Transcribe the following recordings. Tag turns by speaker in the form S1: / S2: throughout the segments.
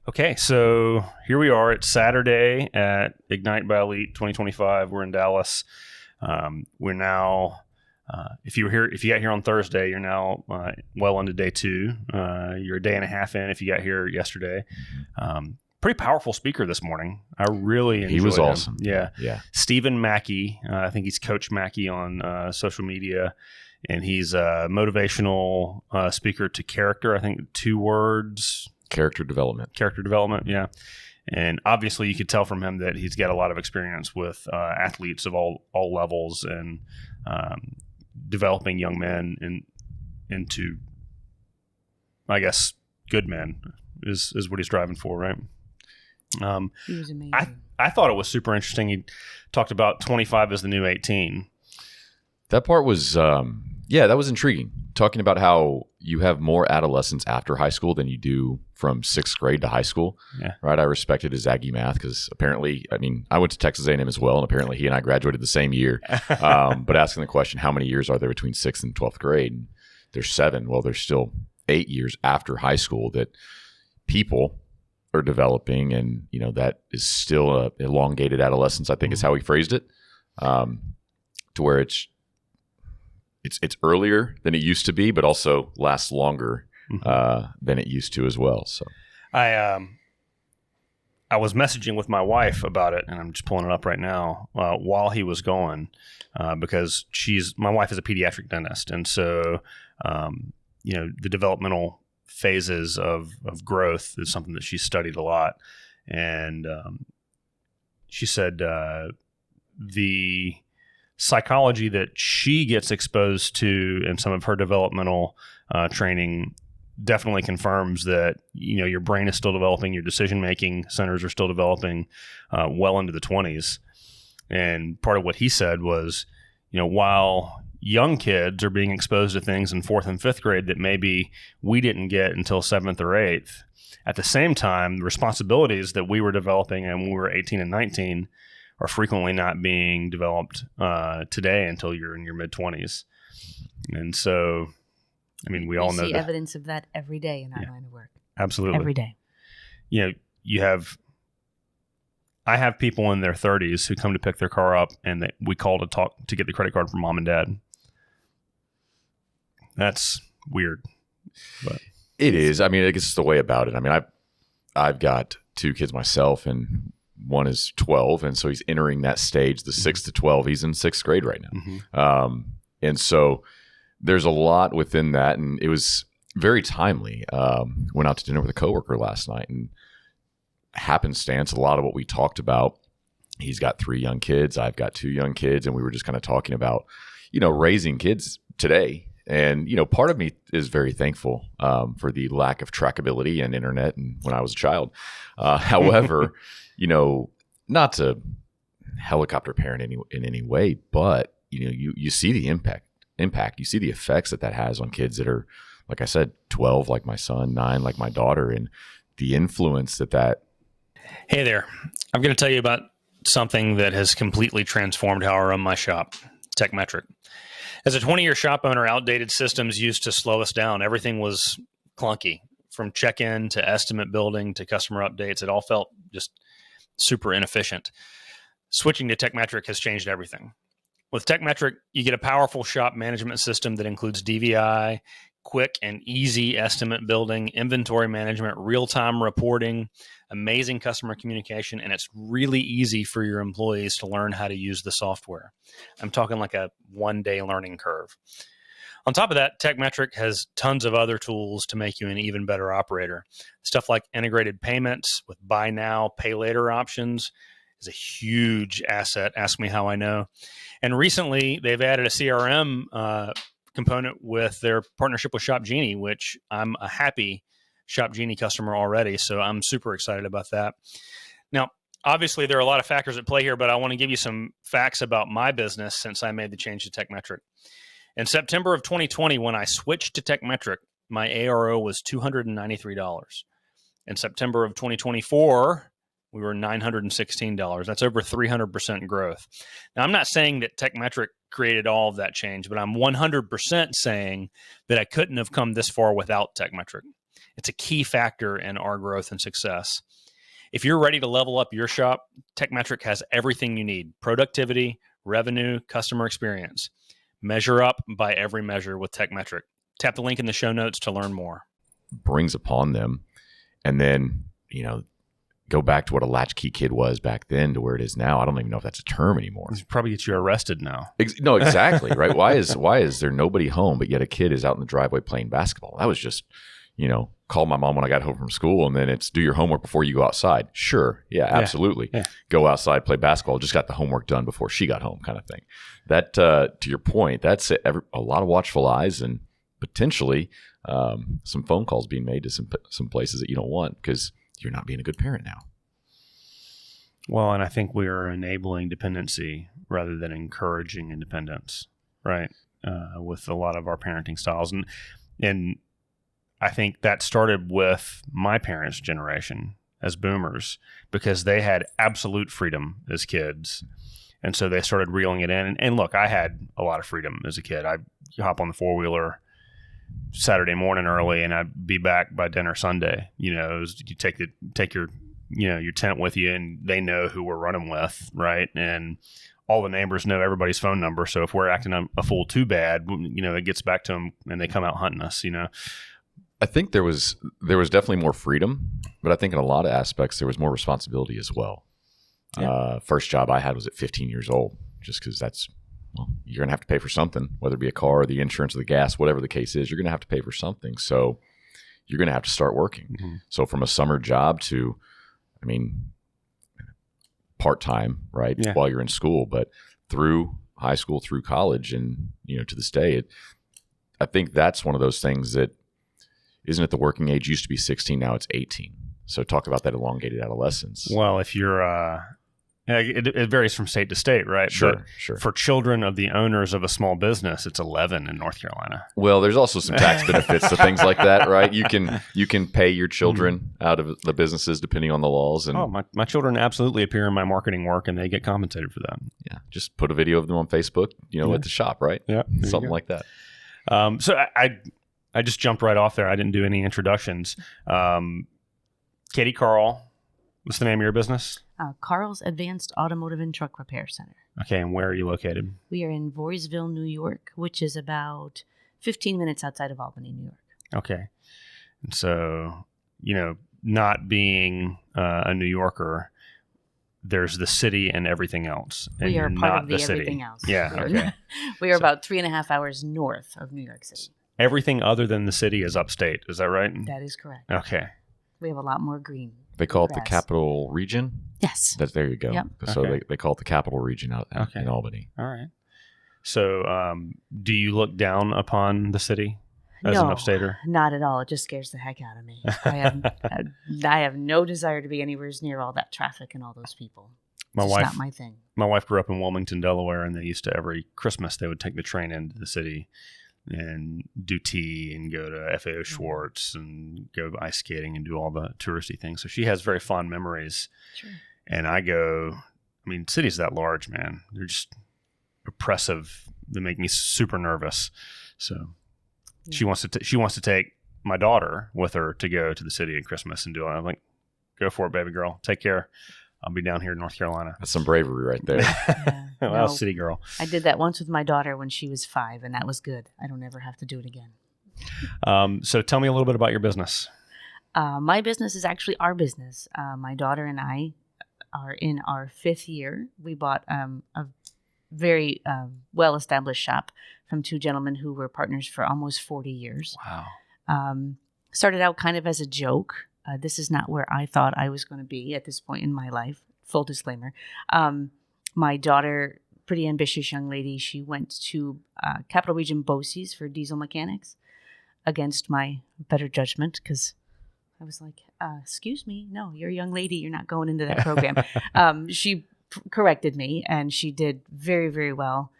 S1: Okay, so here we are. It's Saturday at Ignite by Elite 2025. We're in Dallas. We're now, if you got here on Thursday, you're now well into day two. You're a day and a half in if you got here yesterday. Pretty powerful speaker this morning. I really enjoyed him.
S2: He was awesome.
S1: Yeah.
S2: Yeah.
S1: Stephen Mackey. I think he's Coach Mackey on social media. And he's a motivational speaker to character. I think 2 words.
S2: Character development,
S1: yeah. And obviously you could tell from him that he's got a lot of experience with athletes of all levels and developing young men into, I guess, good men is what he's driving for, right?
S3: He was amazing.
S1: I thought it was super interesting. He talked about 25 as the new 18.
S2: That part was, that was intriguing. Talking about how you have more adolescents after high school than you do from 6th grade to high school.
S1: Yeah.
S2: Right. I respected his Aggie math because apparently, I went to Texas A&M as well, and apparently he and I graduated the same year. But asking the question, how many years are there between 6th and 12th grade? And there's 7. Well, there's still 8 years after high school that people are developing, and that is still a elongated adolescence, I think is how he phrased it, to where it's earlier than it used to be, but also lasts longer than it used to as well. So
S1: I was messaging with my wife about it, and I'm just pulling it up right now while he was going because my wife is a pediatric dentist, and so the developmental phases of growth is something that she studied a lot, and she said the psychology that she gets exposed to in some of her developmental training definitely confirms that your brain is still developing, your decision-making centers are still developing well into the 20s. And part of what he said was, while young kids are being exposed to things in 4th and 5th grade that maybe we didn't get until 7th or 8th, at the same time, the responsibilities that we were developing and when we were 18 and 19 are frequently not being developed today until you're in your mid-20s. And so, we all know
S3: see
S1: that.
S3: Evidence of that every day in our line of work.
S1: Absolutely.
S3: Every day.
S1: I have people in their 30s who come to pick their car up and we call to talk to get the credit card from mom and dad. That's weird. But
S2: it is. I guess it's the way about it. I've got 2 kids myself, and one is 12, and so he's entering that stage, the 6 to 12. He's in 6th grade right now.
S1: Mm-hmm.
S2: And so there's a lot within that, and it was very timely. Went out to dinner with a coworker last night, and happenstance, a lot of what we talked about, he's got 3 young kids, I've got 2 young kids, and we were just kind of talking about, raising kids today. And, part of me is very thankful for the lack of trackability and internet and when I was a child. However, not to helicopter parent in any way, but, you see the impact, you see the effects that has on kids that are, like I said, 12, like my son, 9, like my daughter, and the influence that.
S1: Hey there. I'm going to tell you about something that has completely transformed how I run my shop, Tekmetric. As a 20-year shop owner, outdated systems used to slow us down. Everything was clunky, from check-in to estimate building to customer updates. It all felt just super inefficient. Switching to Tekmetric has changed everything. With Tekmetric, you get a powerful shop management system that includes DVI, quick and easy estimate building, inventory management, real-time reporting, amazing customer communication, and it's really easy for your employees to learn how to use the software. I'm talking like a 1-day learning curve. On top of that, Tekmetric has tons of other tools to make you an even better operator. Stuff like integrated payments with buy now, pay later options is a huge asset. Ask me how I know. And recently, they've added a CRM component with their partnership with Shop Genie, which I'm a happy Shop Genie customer already, so I'm super excited about that. Now, obviously, there are a lot of factors at play here, but I want to give you some facts about my business since I made the change to Tekmetric. In September of 2020, when I switched to Tekmetric, my ARO was $293. In September of 2024, we were $916. That's over 300% growth. Now, I'm not saying that Tekmetric created all of that change, but I'm 100% saying that I couldn't have come this far without Tekmetric. It's a key factor in our growth and success. If you're ready to level up your shop, Tekmetric has everything you need: productivity, revenue, customer experience. Measure up by every measure with Tekmetric. Tap the link in the show notes to learn more.
S2: Brings upon them. And then, go back to what a latchkey kid was back then to where it is now. I don't even know if that's a term anymore.
S1: It probably gets you arrested now.
S2: No, exactly. Right. Why is there nobody home, but yet a kid is out in the driveway playing basketball? That was just, call my mom when I got home from school, and then it's do your homework before you go outside. Sure. Yeah, absolutely. Yeah. Go outside, play basketball. Just got the homework done before she got home, kind of thing. That, to your point, that's a lot of watchful eyes and potentially some phone calls being made to some places that you don't want because you're not being a good parent now.
S1: Well, and I think we are enabling dependency rather than encouraging independence, right? With a lot of our parenting styles. And I think that started with my parents' generation as boomers because they had absolute freedom as kids. And so they started reeling it in. And look, I had a lot of freedom as a kid. I'd hop on the four-wheeler Saturday morning early and I'd be back by dinner Sunday. You take your your tent with you and they know who we're running with, right? And all the neighbors know everybody's phone number. So if we're acting a fool too bad, it gets back to them and they come out hunting us,
S2: I think there was definitely more freedom, but I think in a lot of aspects there was more responsibility as well. Yeah. First job I had was at 15 years old, just because you're going to have to pay for something, whether it be a car or the insurance or the gas, whatever the case is, you're going to have to pay for something. So you're going to have to start working. Mm-hmm. So from a summer job to, part-time, right? Yeah. While you're in school, but through high school, through college, and, to this day, I think that's one of those things that isn't it the working age used to be 16, now it's 18. So talk about that elongated adolescence.
S1: Well, if you're, it varies from state to state, right?
S2: Sure.
S1: For children of the owners of a small business, it's 11 in North Carolina.
S2: Well, there's also some tax benefits to things like that, right? You can pay your children out of the businesses depending on the laws. And
S1: my children absolutely appear in my marketing work, and they get compensated for that.
S2: Yeah, just put a video of them on Facebook, at the shop, right?
S1: Yeah,
S2: something like that.
S1: So I just jumped right off there. I didn't do any introductions. Katy Carl, what's the name of your business?
S3: Carl's Advanced Automotive and Truck Repair Center.
S1: Okay, and where are you located?
S3: We are in Voorheesville, New York, which is about 15 minutes outside of Albany, New York.
S1: Okay. And so, not being a New Yorker, there's the city and everything else. And
S3: we are
S1: you're
S3: part
S1: not
S3: of the
S1: city.
S3: everything else.
S1: Yeah, okay.
S3: We are about 3.5 hours north of New York City.
S1: Everything other than the city is upstate. Is that right?
S3: That is correct.
S1: Okay.
S3: We have a lot more green.
S2: They call it the capital region?
S3: Yes.
S2: There you go. Yep. So they call it the capital region out in Albany.
S1: All right. So do you look down upon the city as an upstater?
S3: Not at all. It just scares the heck out of me. I have no desire to be anywhere near all that traffic and all those people. It's not my thing.
S1: My wife grew up in Wilmington, Delaware, and they used to every Christmas they would take the train into the city and do tea and go to FAO Schwartz and go ice skating and do all the touristy things. So she has very fond memories.
S3: Sure.
S1: And I go, cities that large, man, they're just oppressive. They make me super nervous. So she wants to take my daughter with her to go to the city at Christmas and do it. I'm like, go for it, baby girl. Take care. I'll be down here in North Carolina.
S2: That's some bravery right there.
S3: Yeah,
S1: well, city girl.
S3: I did that once with my daughter when she was 5, and that was good. I don't ever have to do it again.
S1: So tell me a little bit about your business.
S3: My business is actually our business. My daughter and I are in our 5th year. We bought a very well-established shop from 2 gentlemen who were partners for almost 40 years.
S1: Wow.
S3: Started out kind of as a joke. This is not where I thought I was going to be at this point in my life. Full disclaimer. My daughter, pretty ambitious young lady, she went to Capital Region BOCES for diesel mechanics against my better judgment because I was like, excuse me, no, you're a young lady. You're not going into that program. She corrected me, and she did very, very well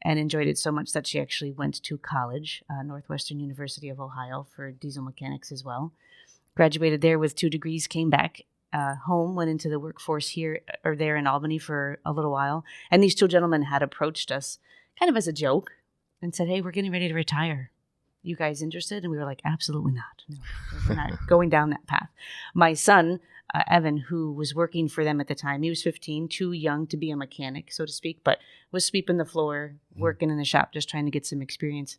S3: and enjoyed it so much that she actually went to college, Northwestern University of Ohio, for diesel mechanics as well. Graduated there with 2 degrees, came back home, went into the workforce here or there in Albany for a little while. And these 2 gentlemen had approached us kind of as a joke and said, hey, we're getting ready to retire. you guys interested? And we were like, absolutely not. No, we're not going down that path. My son, Evan, who was working for them at the time, he was 15, too young to be a mechanic, so to speak, but was sweeping the floor, working in the shop, just trying to get some experience.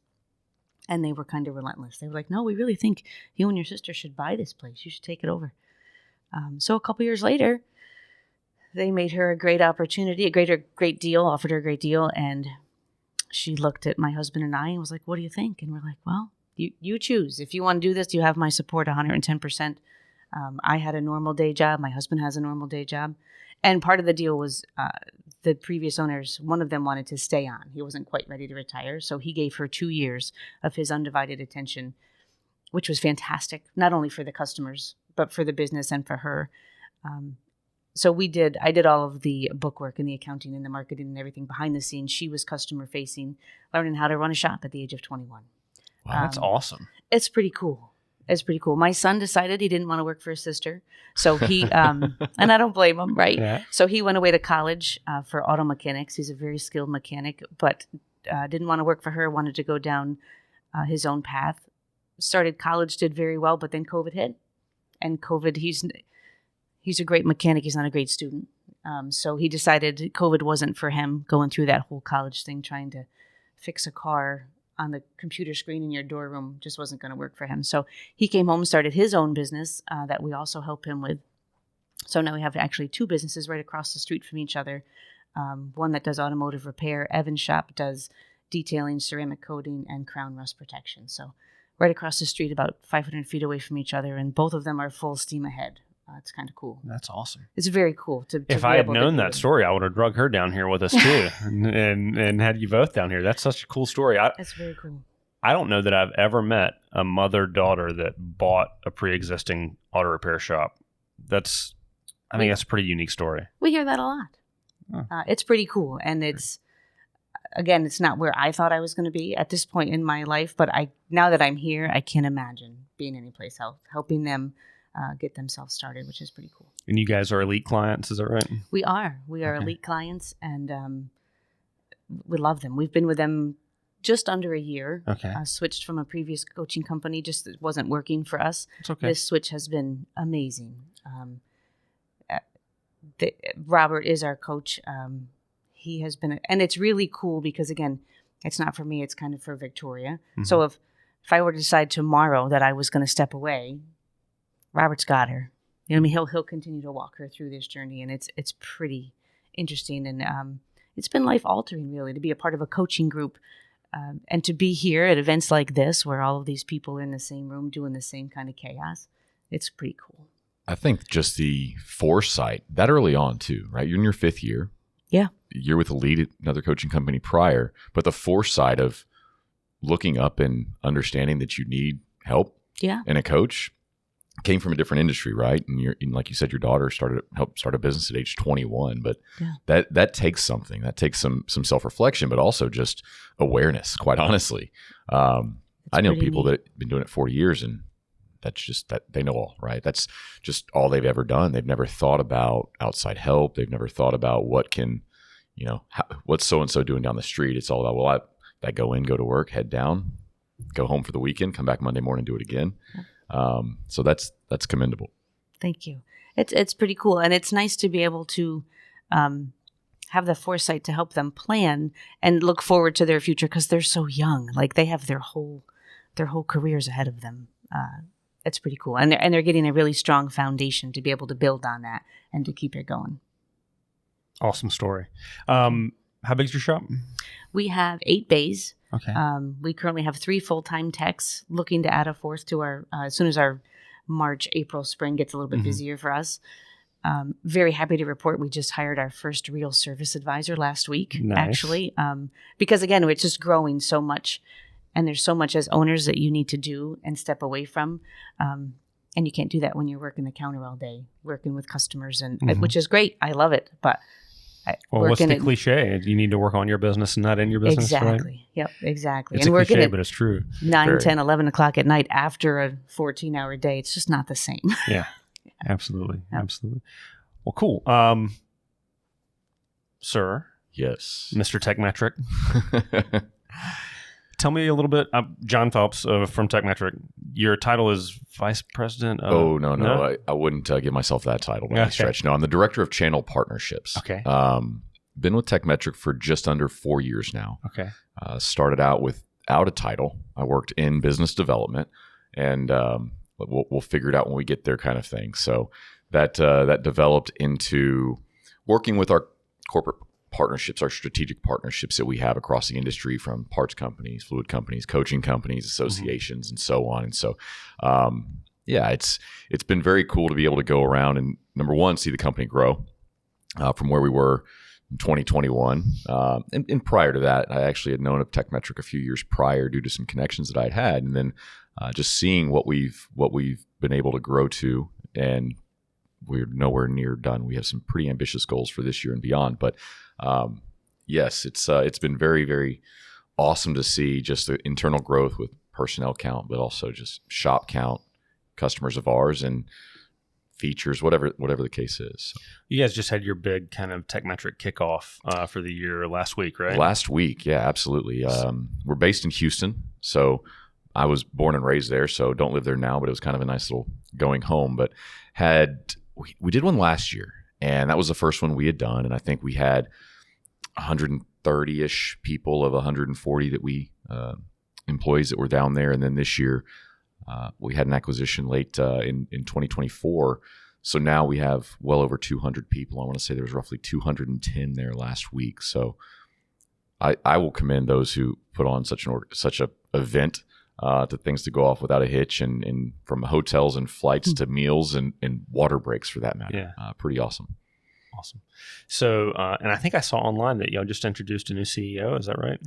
S3: And they were kind of relentless. They were like, no, we really think you and your sister should buy this place. You should take it over. So a couple years later, they made her a great opportunity, great deal, offered her a great deal. And she looked at my husband and I and was like, what do you think? And we're like, well, you choose. If you want to do this, you have my support 110%. I had a normal day job. My husband has a normal day job. And part of the deal was the previous owners, one of them wanted to stay on. He wasn't quite ready to retire. So he gave her 2 years of his undivided attention, which was fantastic, not only for the customers, but for the business and for her. So I did all of the bookwork and the accounting and the marketing and everything behind the scenes. She was customer facing, learning how to run a shop at the age of 21.
S1: Wow, that's awesome.
S3: It's pretty cool. My son decided he didn't want to work for his sister. So he, and I don't blame him, right?
S1: Yeah.
S3: So he went away to college for auto mechanics. He's a very skilled mechanic, but didn't want to work for her, wanted to go down his own path. Started college, did very well, but then COVID hit. And COVID, he's a great mechanic. He's not a great student. So he decided COVID wasn't for him, going through that whole college thing, trying to fix a car on the computer screen in your door room just wasn't going to work for him. So he came home, started his own business that we also help him with. So now we have actually 2 businesses right across the street from each other. One that does automotive repair. Evan's shop does detailing, ceramic coating, and crown rust protection. So right across the street, about 500 feet away from each other, and both of them are full steam ahead. It's kind of cool.
S1: That's awesome.
S3: It's very cool.
S1: If I had known that story, I would have drug her down here with us too, and had you both down here. That's such a cool story.
S3: That's very cool.
S1: I don't know that I've ever met a mother-daughter that bought a pre-existing auto repair shop. I think that's a pretty unique story.
S3: We hear that a lot. Oh. It's pretty cool, and it's not where I thought I was going to be at this point in my life. But now that I'm here, I can't imagine being anyplace else, helping them get themselves started, which is pretty cool.
S1: And you guys are elite clients, is that right?
S3: We are okay. Elite clients, and we love them. We've been with them just under a year.
S1: Okay.
S3: Switched from a previous coaching company, just it wasn't working for us.
S1: It's okay.
S3: This switch has been amazing. Robert is our coach. He has been, and it's really cool because again, it's not for me, it's kind of for Victoria. Mm-hmm. So if I were to decide tomorrow that I was going to step away, Robert's got her. You know what I mean? He'll continue to walk her through this journey, and it's pretty interesting, and it's been life altering really to be a part of a coaching group, and to be here at events like this where all of these people are in the same room doing the same kind of chaos. It's pretty cool.
S2: I think just the foresight that early on too, right? You're in your 5th year.
S3: Yeah.
S2: You're with a lead at another coaching company prior, but the foresight of looking up and understanding that you need help.
S3: Yeah.
S2: And a coach came from a different industry, right? And like you said, your daughter helped start a business at age 21, but yeah. that takes something. That takes some self-reflection, but also just awareness, quite honestly. I know people that have been doing it 40 years, and that's just that they know all, right? That's just all they've ever done. They've never thought about outside help. They've never thought about what's so-and-so doing down the street. It's all about, I go in, go to work, head down, go home for the weekend, come back Monday morning, do it again. Yeah. So that's commendable.
S3: Thank you. It's pretty cool. And it's nice to be able to have the foresight to help them plan and look forward to their future because they're so young. Like they have their whole careers ahead of them. It's pretty cool. And they're getting a really strong foundation to be able to build on that and to keep it going. Awesome story. How big is your shop? We have 8 bays. Okay. We currently have 3 full-time techs, looking to add a 4th to our, as soon as our March, April, spring gets a little bit busier for us. Very happy to report we just hired our first real service advisor last week, actually. Because again, it's just growing so much. And there's so much as owners that you need to do and step away from. And you can't do that when you're working the counter all day, working with customers, and which is great. I love it. But what's the cliche? You need to work on your business and not in your business, exactly. Right? Yep, exactly. It's a cliche, but it's true. 9, 10, 11 o'clock at night after a 14-hour day, it's just not the same. Yeah, absolutely. Yep. Absolutely. Well, cool. Sir. Yes. Mr. Tekmetric.
S4: Tell me a little bit. John Phelps from Tekmetric. Your title is Vice President of...
S2: Oh, no. I wouldn't give myself that title by any stretch. No, I'm the Director of Channel Partnerships.
S4: Okay.
S2: Been with Tekmetric for just under 4 years now.
S4: Okay.
S2: Started out without a title. I worked in business development, and we'll figure it out when we get there kind of thing. So that developed into working with our corporate partnerships, our strategic partnerships that we have across the industry, from parts companies, fluid companies, coaching companies, associations, and so on. And so, it's been very cool to be able to go around and, number one, see the company grow from where we were in 2021. And prior to that, I actually had known of Tekmetric a few years prior due to some connections that I'd had. And then just seeing what we've been able to grow to, and we're nowhere near done. We have some pretty ambitious goals for this year and beyond. But yes, it's been very, very awesome to see just the internal growth with personnel count, but also just shop count, customers of ours, and features, whatever the case is.
S4: You guys just had your big kind of Tekmetric kickoff for the year last week, right?
S2: Last week, yeah, absolutely. We're based in Houston, so I was born and raised there, so don't live there now, but it was kind of a nice little going home. But we did one last year, and that was the first one we had done, and I think we had 130-ish people of 140 that we employees that were down there. And then this year we had an acquisition late in 2024, so now we have well over 200 people. I want to say there was roughly 210 there last week. So I will commend those who put on such a event, to things to go off without a hitch, and from hotels and flights to meals and water breaks for that matter.
S4: Yeah.
S2: Pretty awesome.
S4: Awesome. So, and I think I saw online that y'all just introduced a new CEO. Is that right?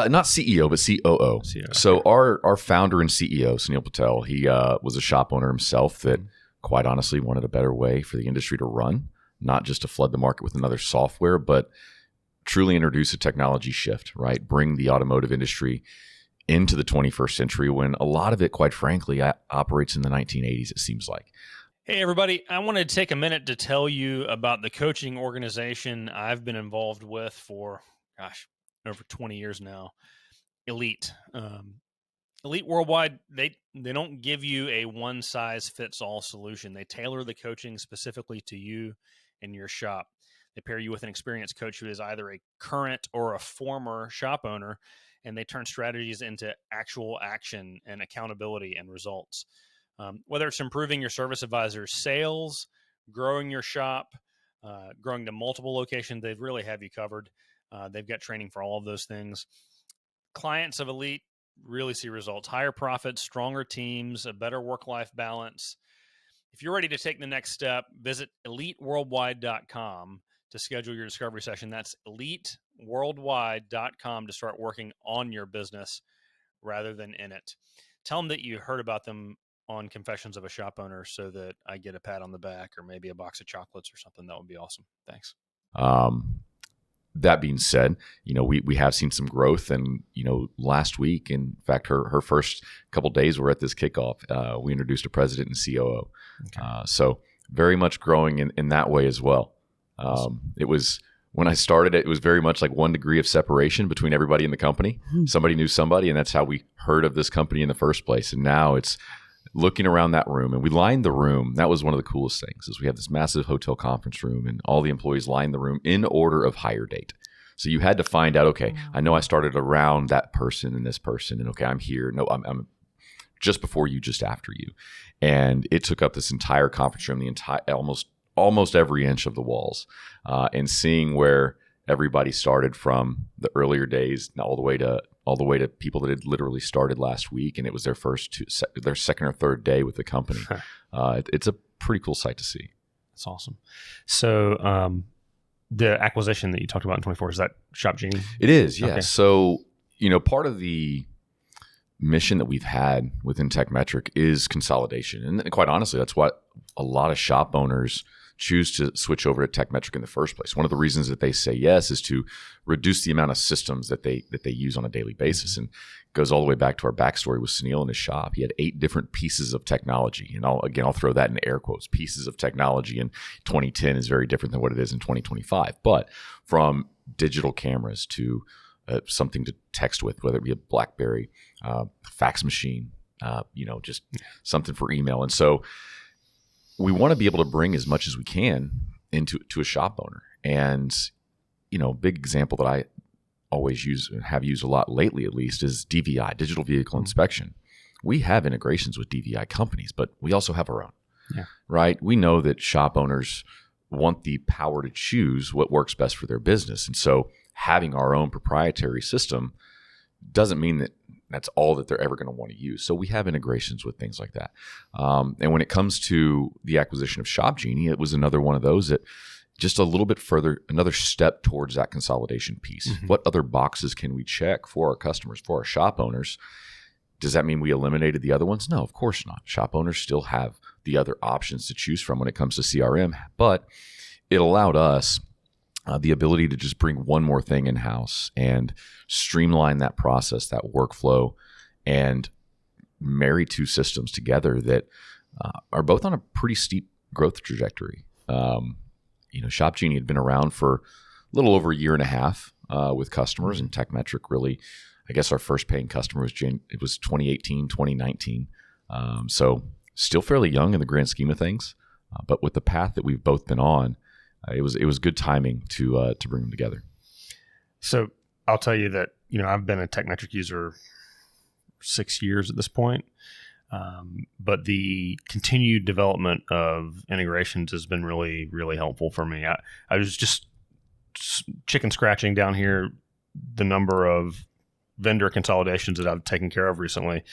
S2: Not CEO, but COO.
S4: CEO,
S2: so our founder and CEO, Sunil Patel, he was a shop owner himself that quite honestly wanted a better way for the industry to run, not just to flood the market with another software, but truly introduce a technology shift, right? Bring the automotive industry into the 21st century, when a lot of it, quite frankly, operates in the 1980s, it seems like.
S1: Hey, everybody. I wanted to take a minute to tell you about the coaching organization I've been involved with for, over 20 years now, Elite. Elite Worldwide, they don't give you a one-size-fits-all solution. They tailor the coaching specifically to you and your shop. They pair you with an experienced coach who is either a current or a former shop owner, and they turn strategies into actual action and accountability and results. Whether it's improving your service advisor's sales, growing your shop, growing to multiple locations, they really have you covered. They've got training for all of those things. Clients of Elite really see results: higher profits, stronger teams, a better work-life balance. If you're ready to take the next step, visit eliteworldwide.com to schedule your discovery session. That's eliteworldwide.com to start working on your business rather than in it. Tell them that you heard about them on Confessions of a Shop Owner so that I get a pat on the back or maybe a box of chocolates or something. That would be awesome. Thanks.
S2: That being said, we have seen some growth, and, last week, in fact, her first couple days were at this kickoff. We introduced a president and COO. Okay. So very much growing in that way as well. It was, when I started, it was very much like 1 degree of separation between everybody in the company. Somebody knew somebody, and that's how we heard of this company in the first place. And now it's looking around that room, and we lined the room. That was one of the coolest things, is we have this massive hotel conference room, and all the employees lined the room in order of hire date. So you had to find out, okay, I know I started around that person and this person, and okay, I'm here. No, I'm just before you, just after you. And it took up this entire conference room, the entire almost every inch of the walls, and seeing where everybody started from the earlier days all the way to people that had literally started last week, and it was their second or third day with the company. It's a pretty cool sight to see.
S4: That's awesome. So the acquisition that you talked about in 24, is that Shop Genie?
S2: It is, yeah.
S4: Okay.
S2: So, part of the mission that we've had within Tekmetric is consolidation. And quite honestly, that's what a lot of shop owners choose to switch over to Tekmetric in the first place. One of the reasons that they say yes is to reduce the amount of systems that they use on a daily basis. And it goes all the way back to our backstory with Sunil in his shop. He had 8 different pieces of technology. And I'll throw that in air quotes. Pieces of technology in 2010 is very different than what it is in 2025. But from digital cameras to something to text with, whether it be a BlackBerry, fax machine, just something for email. And so we want to be able to bring as much as we can to a shop owner. And, big example that I always have used a lot lately, at least, is DVI, digital vehicle inspection. We have integrations with DVI companies, but we also have our own, right? We know that shop owners want the power to choose what works best for their business. And so having our own proprietary system doesn't mean that that's all that they're ever going to want to use. So we have integrations with things like that. And when it comes to the acquisition of Shop Genie, it was another one of those that just a little bit further, another step towards that consolidation piece. Mm-hmm. What other boxes can we check for our customers, for our shop owners? Does that mean we eliminated the other ones? No, of course not. Shop owners still have the other options to choose from when it comes to CRM, but it allowed us the ability to just bring one more thing in-house and streamline that process, that workflow, and marry two systems together that are both on a pretty steep growth trajectory. Shop Genie had been around for a little over a year and a half with customers, and Tekmetric really, I guess our first paying customer was 2018, 2019. So still fairly young in the grand scheme of things, but with the path that we've both been on, it was good timing to bring them together.
S4: So I'll tell you that, I've been a Tekmetric user 6 years at this point. But the continued development of integrations has been really, really helpful for me. I was just chicken scratching down here the number of vendor consolidations that I've taken care of recently.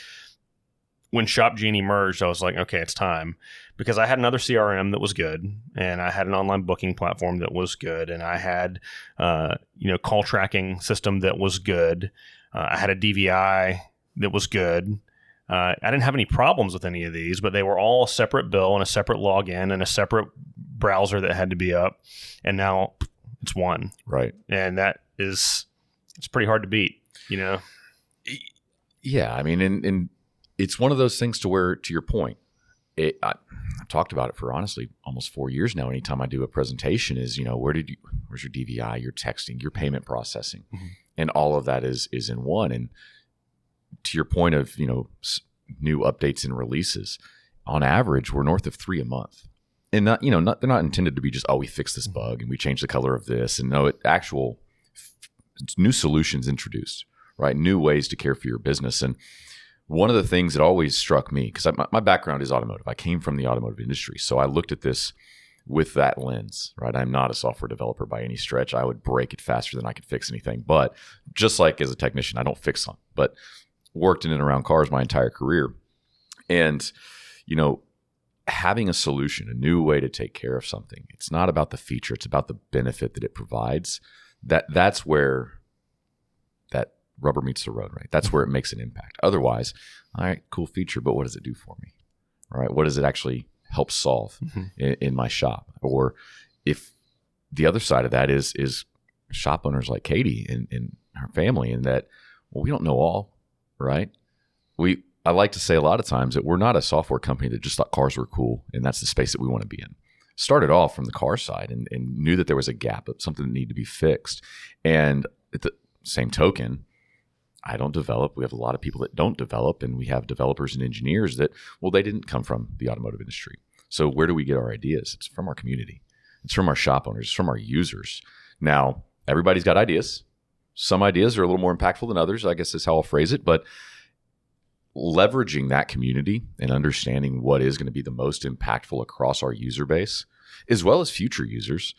S4: When Shop Genie merged, I was like, okay, it's time, because I had another CRM that was good, and I had an online booking platform that was good, and I had call tracking system that was good. I had a DVI that was good. I didn't have any problems with any of these, but they were all a separate bill and a separate login and a separate browser that had to be up. And now it's one.
S2: Right.
S4: And it's pretty hard to beat,
S2: Yeah. I mean, and it's one of those things to where, to your point, I've talked about it for honestly almost 4 years now. Anytime I do a presentation is, where's your DVI, your texting, your payment processing, and all of that is in one. And to your point of, new updates and releases, on average, we're north of 3 a month. And they're not intended to be just, we fixed this bug and we changed the color of this. And no, it's new solutions introduced, right? New ways to care for your business. And one of the things that always struck me, because my background is automotive. I came from the automotive industry. So I looked at this with that lens, right? I'm not a software developer by any stretch. I would break it faster than I could fix anything. But just like as a technician, I don't fix them. But worked in and around cars my entire career. And, having a solution, a new way to take care of something, it's not about the feature, it's about the benefit that it provides. That's where that rubber meets the road, right? That's where it makes an impact. Otherwise, all right, cool feature, but what does it do for me? All right, what does it actually help solve in my shop? Or if the other side of that is shop owners like Katy and her family, and that, we don't know all. Right. I like to say a lot of times that we're not a software company that just thought cars were cool and that's the space that we want to be in. Started off from the car side and knew that there was a gap, something that needed to be fixed. And at the same token, I don't develop. We have a lot of people that don't develop, and we have developers and engineers that, they didn't come from the automotive industry. So where do we get our ideas? It's from our community. It's from our shop owners. It's from our users. Now, everybody's got ideas. Some ideas are a little more impactful than others, I guess is how I'll phrase it. But leveraging that community and understanding what is going to be the most impactful across our user base, as well as future users,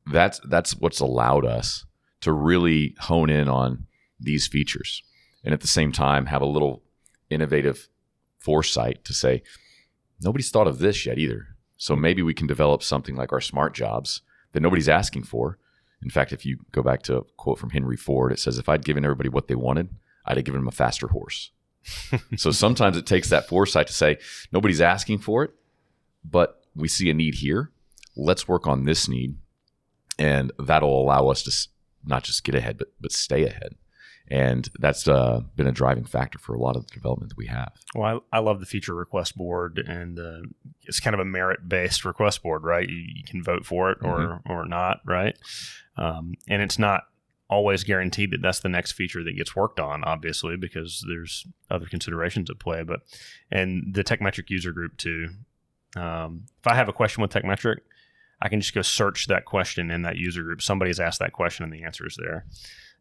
S2: that's what's allowed us to really hone in on these features. And at the same time, have a little innovative foresight to say, nobody's thought of this yet either. So maybe we can develop something like our smart jobs that nobody's asking for. In fact, if you go back to a quote from Henry Ford, it says, if I'd given everybody what they wanted, I'd have given them a faster horse. So sometimes it takes that foresight to say, nobody's asking for it, but we see a need here. Let's work on this need. And that'll allow us to not just get ahead, but stay ahead. And that's been a driving factor for a lot of the development that we have.
S4: Well, I love the feature request board, and it's kind of a merit-based request board, right? You can vote for it or not, right? And it's not always guaranteed that that's the next feature that gets worked on, obviously, because there's other considerations at play. But and the Tekmetric user group too. If I have a question with Tekmetric, I can just go search that question in that user group. Somebody's asked that question and the answer is there.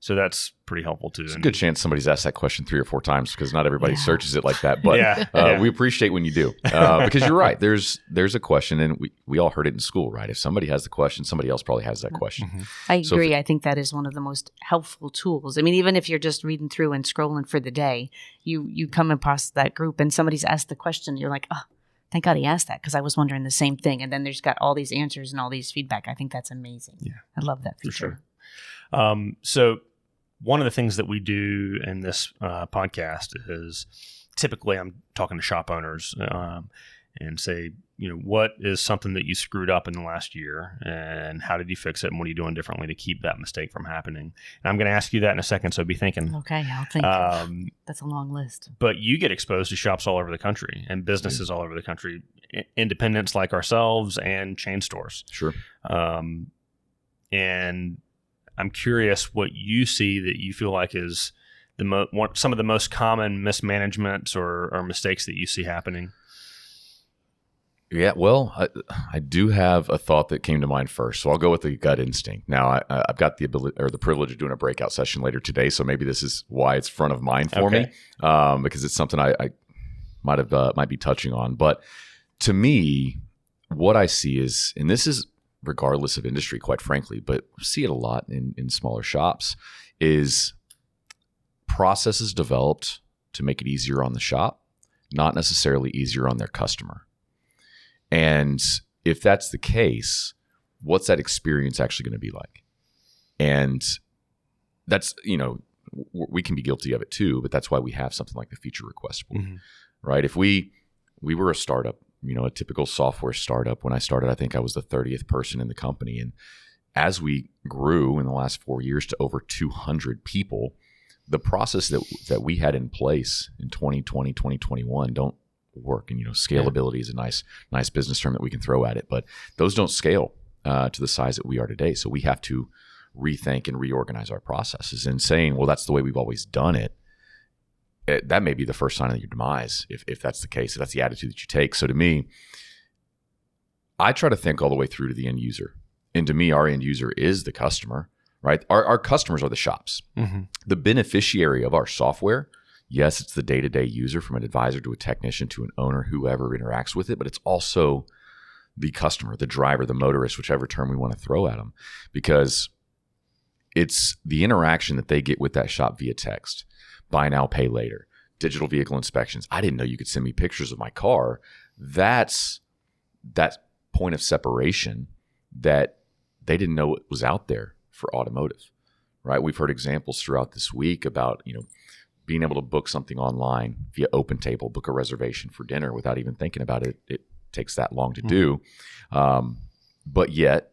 S4: So that's pretty helpful too.
S2: It's a good chance somebody's asked that question 3 or 4 times because not everybody searches it like that. But
S4: Yeah.
S2: we appreciate when you do because you're right. There's a question, and we all heard it in school, right? If somebody has the question, somebody else probably has that question.
S4: Mhm.
S3: I agree. I think that is one of the most helpful tools. I mean, even if you're just reading through and scrolling for the day, you come across that group and somebody's asked the question, you're like, oh, thank God he asked that because I was wondering the same thing. And then there's got all these answers and all these feedback. I think that's amazing.
S4: Yeah.
S3: I love that feature.
S4: For sure. So one of the things that we do in this podcast is typically I'm talking to shop owners and say, what is something that you screwed up in the last year and how did you fix it and what are you doing differently to keep that mistake from happening? And I'm going to ask you that in a second, so be thinking.
S3: Okay, I'll think. That's a long list.
S4: But you get exposed to shops all over the country and businesses all over the country, independents like ourselves and chain stores.
S2: Sure.
S4: And I'm curious what you see that you feel like is some of the most common mismanagements or mistakes that you see happening.
S2: Yeah, well, I do have a thought that came to mind first, so I'll go with the gut instinct. Now, I've got the ability or the privilege of doing a breakout session later today, so maybe this is why it's front of mind for me, because it's something I might be touching on. But to me, what I see is, and this is regardless of industry, quite frankly, but see it a lot in smaller shops, is processes developed to make it easier on the shop, not necessarily easier on their customer. And if that's the case, what's that experience actually going to be like? And that's, we can be guilty of it too, but that's why we have something like the feature request board, right? If we were a startup, a typical software startup, when I started, I think I was the 30th person in the company. And as we grew in the last 4 years to over 200 people, the process that we had in place in 2020, 2021 don't work. And, scalability is a nice business term that we can throw at it, but those don't scale to the size that we are today. So we have to rethink and reorganize our processes. And saying, well, that's the way we've always done it, that may be the first sign of your demise if that's the case, if that's the attitude that you take. So to me, I try to think all the way through to the end user. And to me, our end user is the customer, right? Our customers are the shops. Mm-hmm. The beneficiary of our software, yes, it's the day-to-day user, from an advisor to a technician to an owner, whoever interacts with it, but it's also the customer, the driver, the motorist, whichever term we want to throw at them, because it's the interaction that they get with that shop via text, buy now, pay later, digital vehicle inspections. I didn't know you could send me pictures of my car. That's that point of separation that they didn't know it was out there for automotive, right? We've heard examples throughout this week about, being able to book something online via OpenTable, book a reservation for dinner without even thinking about it. It takes that long to do. But yet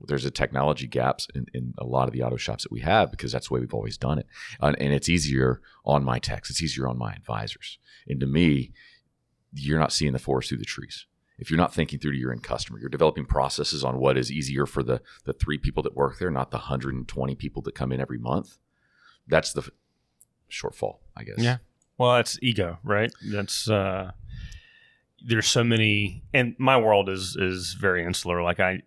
S2: there's a technology gaps in a lot of the auto shops that we have, because that's the way we've always done it. And it's easier on my techs. It's easier on my advisors. And to me, you're not seeing the forest through the trees. If you're not thinking through to your end customer, you're developing processes on what is easier for the 3 people that work there, not the 120 people that come in every month. That's the shortfall, I guess.
S4: Yeah. Well, that's ego, right? That's there's so many, and my world is very insular. Like I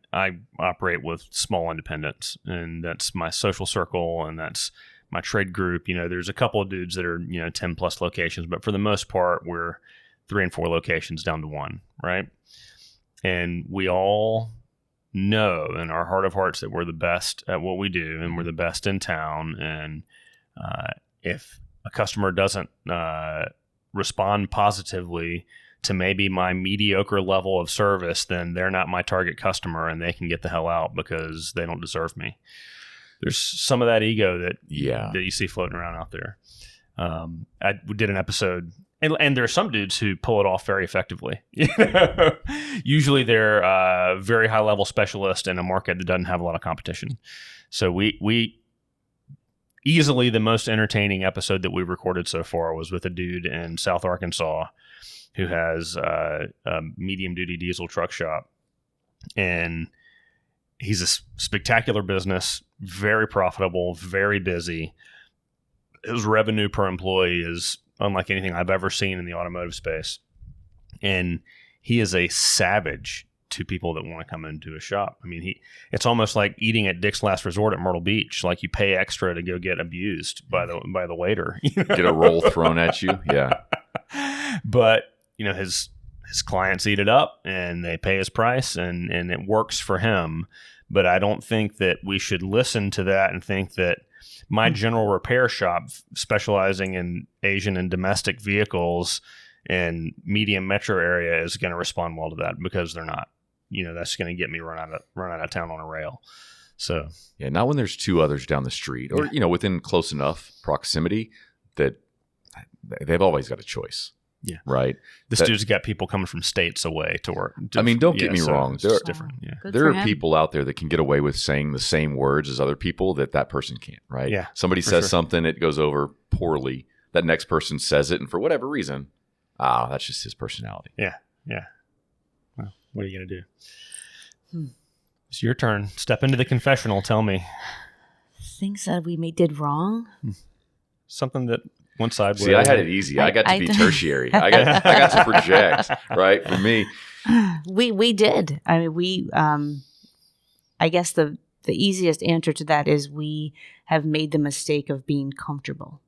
S4: operate with small independents, and that's my social circle, and that's my trade group. There's a couple of dudes that are 10 plus locations, but for the most part, we're 3 and 4 locations down to 1, right? And we all know in our heart of hearts that we're the best at what we do, and we're the best in town. And if a customer doesn't respond positively to maybe my mediocre level of service, then they're not my target customer, and they can get the hell out because they don't deserve me. There's some of that ego that you see floating around out there. I did an episode, and there are some dudes who pull it off very effectively. Usually they're a very high level specialist in a market that doesn't have a lot of competition. So we easily the most entertaining episode that we recorded so far was with a dude in South Arkansas who has a medium duty diesel truck shop, and he's a spectacular business, very profitable, very busy. His revenue per employee is unlike anything I've ever seen in the automotive space. And he is a savage to people that want to come into a shop. I mean, it's almost like eating at Dick's Last Resort at Myrtle Beach. Like you pay extra to go get abused by the waiter.
S2: Get a roll thrown at you. Yeah.
S4: But, his clients eat it up and they pay his price and it works for him. But I don't think that we should listen to that and think that my general repair shop specializing in Asian and domestic vehicles and medium metro area is going to respond well to that, because they're not. That's going to get me run out of town on a rail. So
S2: yeah, not when there's two others down the street or within close enough proximity that they've always got a choice.
S4: Yeah,
S2: right.
S4: This dude's got people coming from states away to work.
S2: Don't get me wrong.
S4: It's different. Yeah,
S2: there are people out there that can get away with saying the same words as other people that person can't. Right.
S4: Yeah.
S2: Somebody says something, it goes over poorly. That next person says it, and for whatever reason, that's just his personality.
S4: Yeah. Yeah. Well, what are you going to do? It's your turn. Step into the confessional. Tell me.
S3: Things that we did wrong.
S4: Something that one side.
S2: See, I had it easy. I got to be tertiary. I got to project. Right, for me.
S3: We did. I mean, I guess the easiest answer to that is we have made the mistake of being comfortable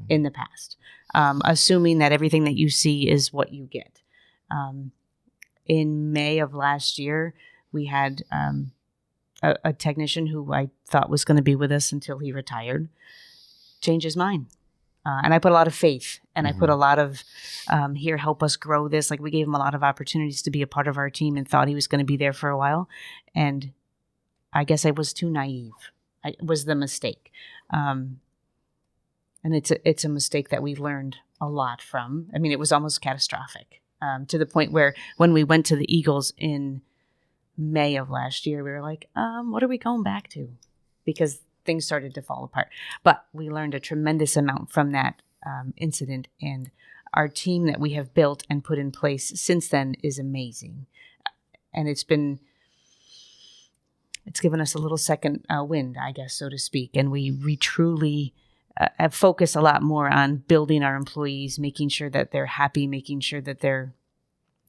S3: in the past, assuming that everything that you see is what you get. In May of last year, we had a technician who I thought was going to be with us until he retired change his mind. And I put a lot of faith and I put a lot of, here, help us grow this. Like we gave him a lot of opportunities to be a part of our team and thought he was going to be there for a while. And I guess I was too naive. It was the mistake. And it's a mistake that we learned a lot from. I mean, it was almost catastrophic to the point where when we went to the Eagles in May of last year, we were like, what are we going back to? Because things started to fall apart. But we learned a tremendous amount from that incident. And our team that we have built and put in place since then is amazing. And it's given us a little second wind, I guess, so to speak. And we truly have focused a lot more on building our employees, making sure that they're happy, making sure that they're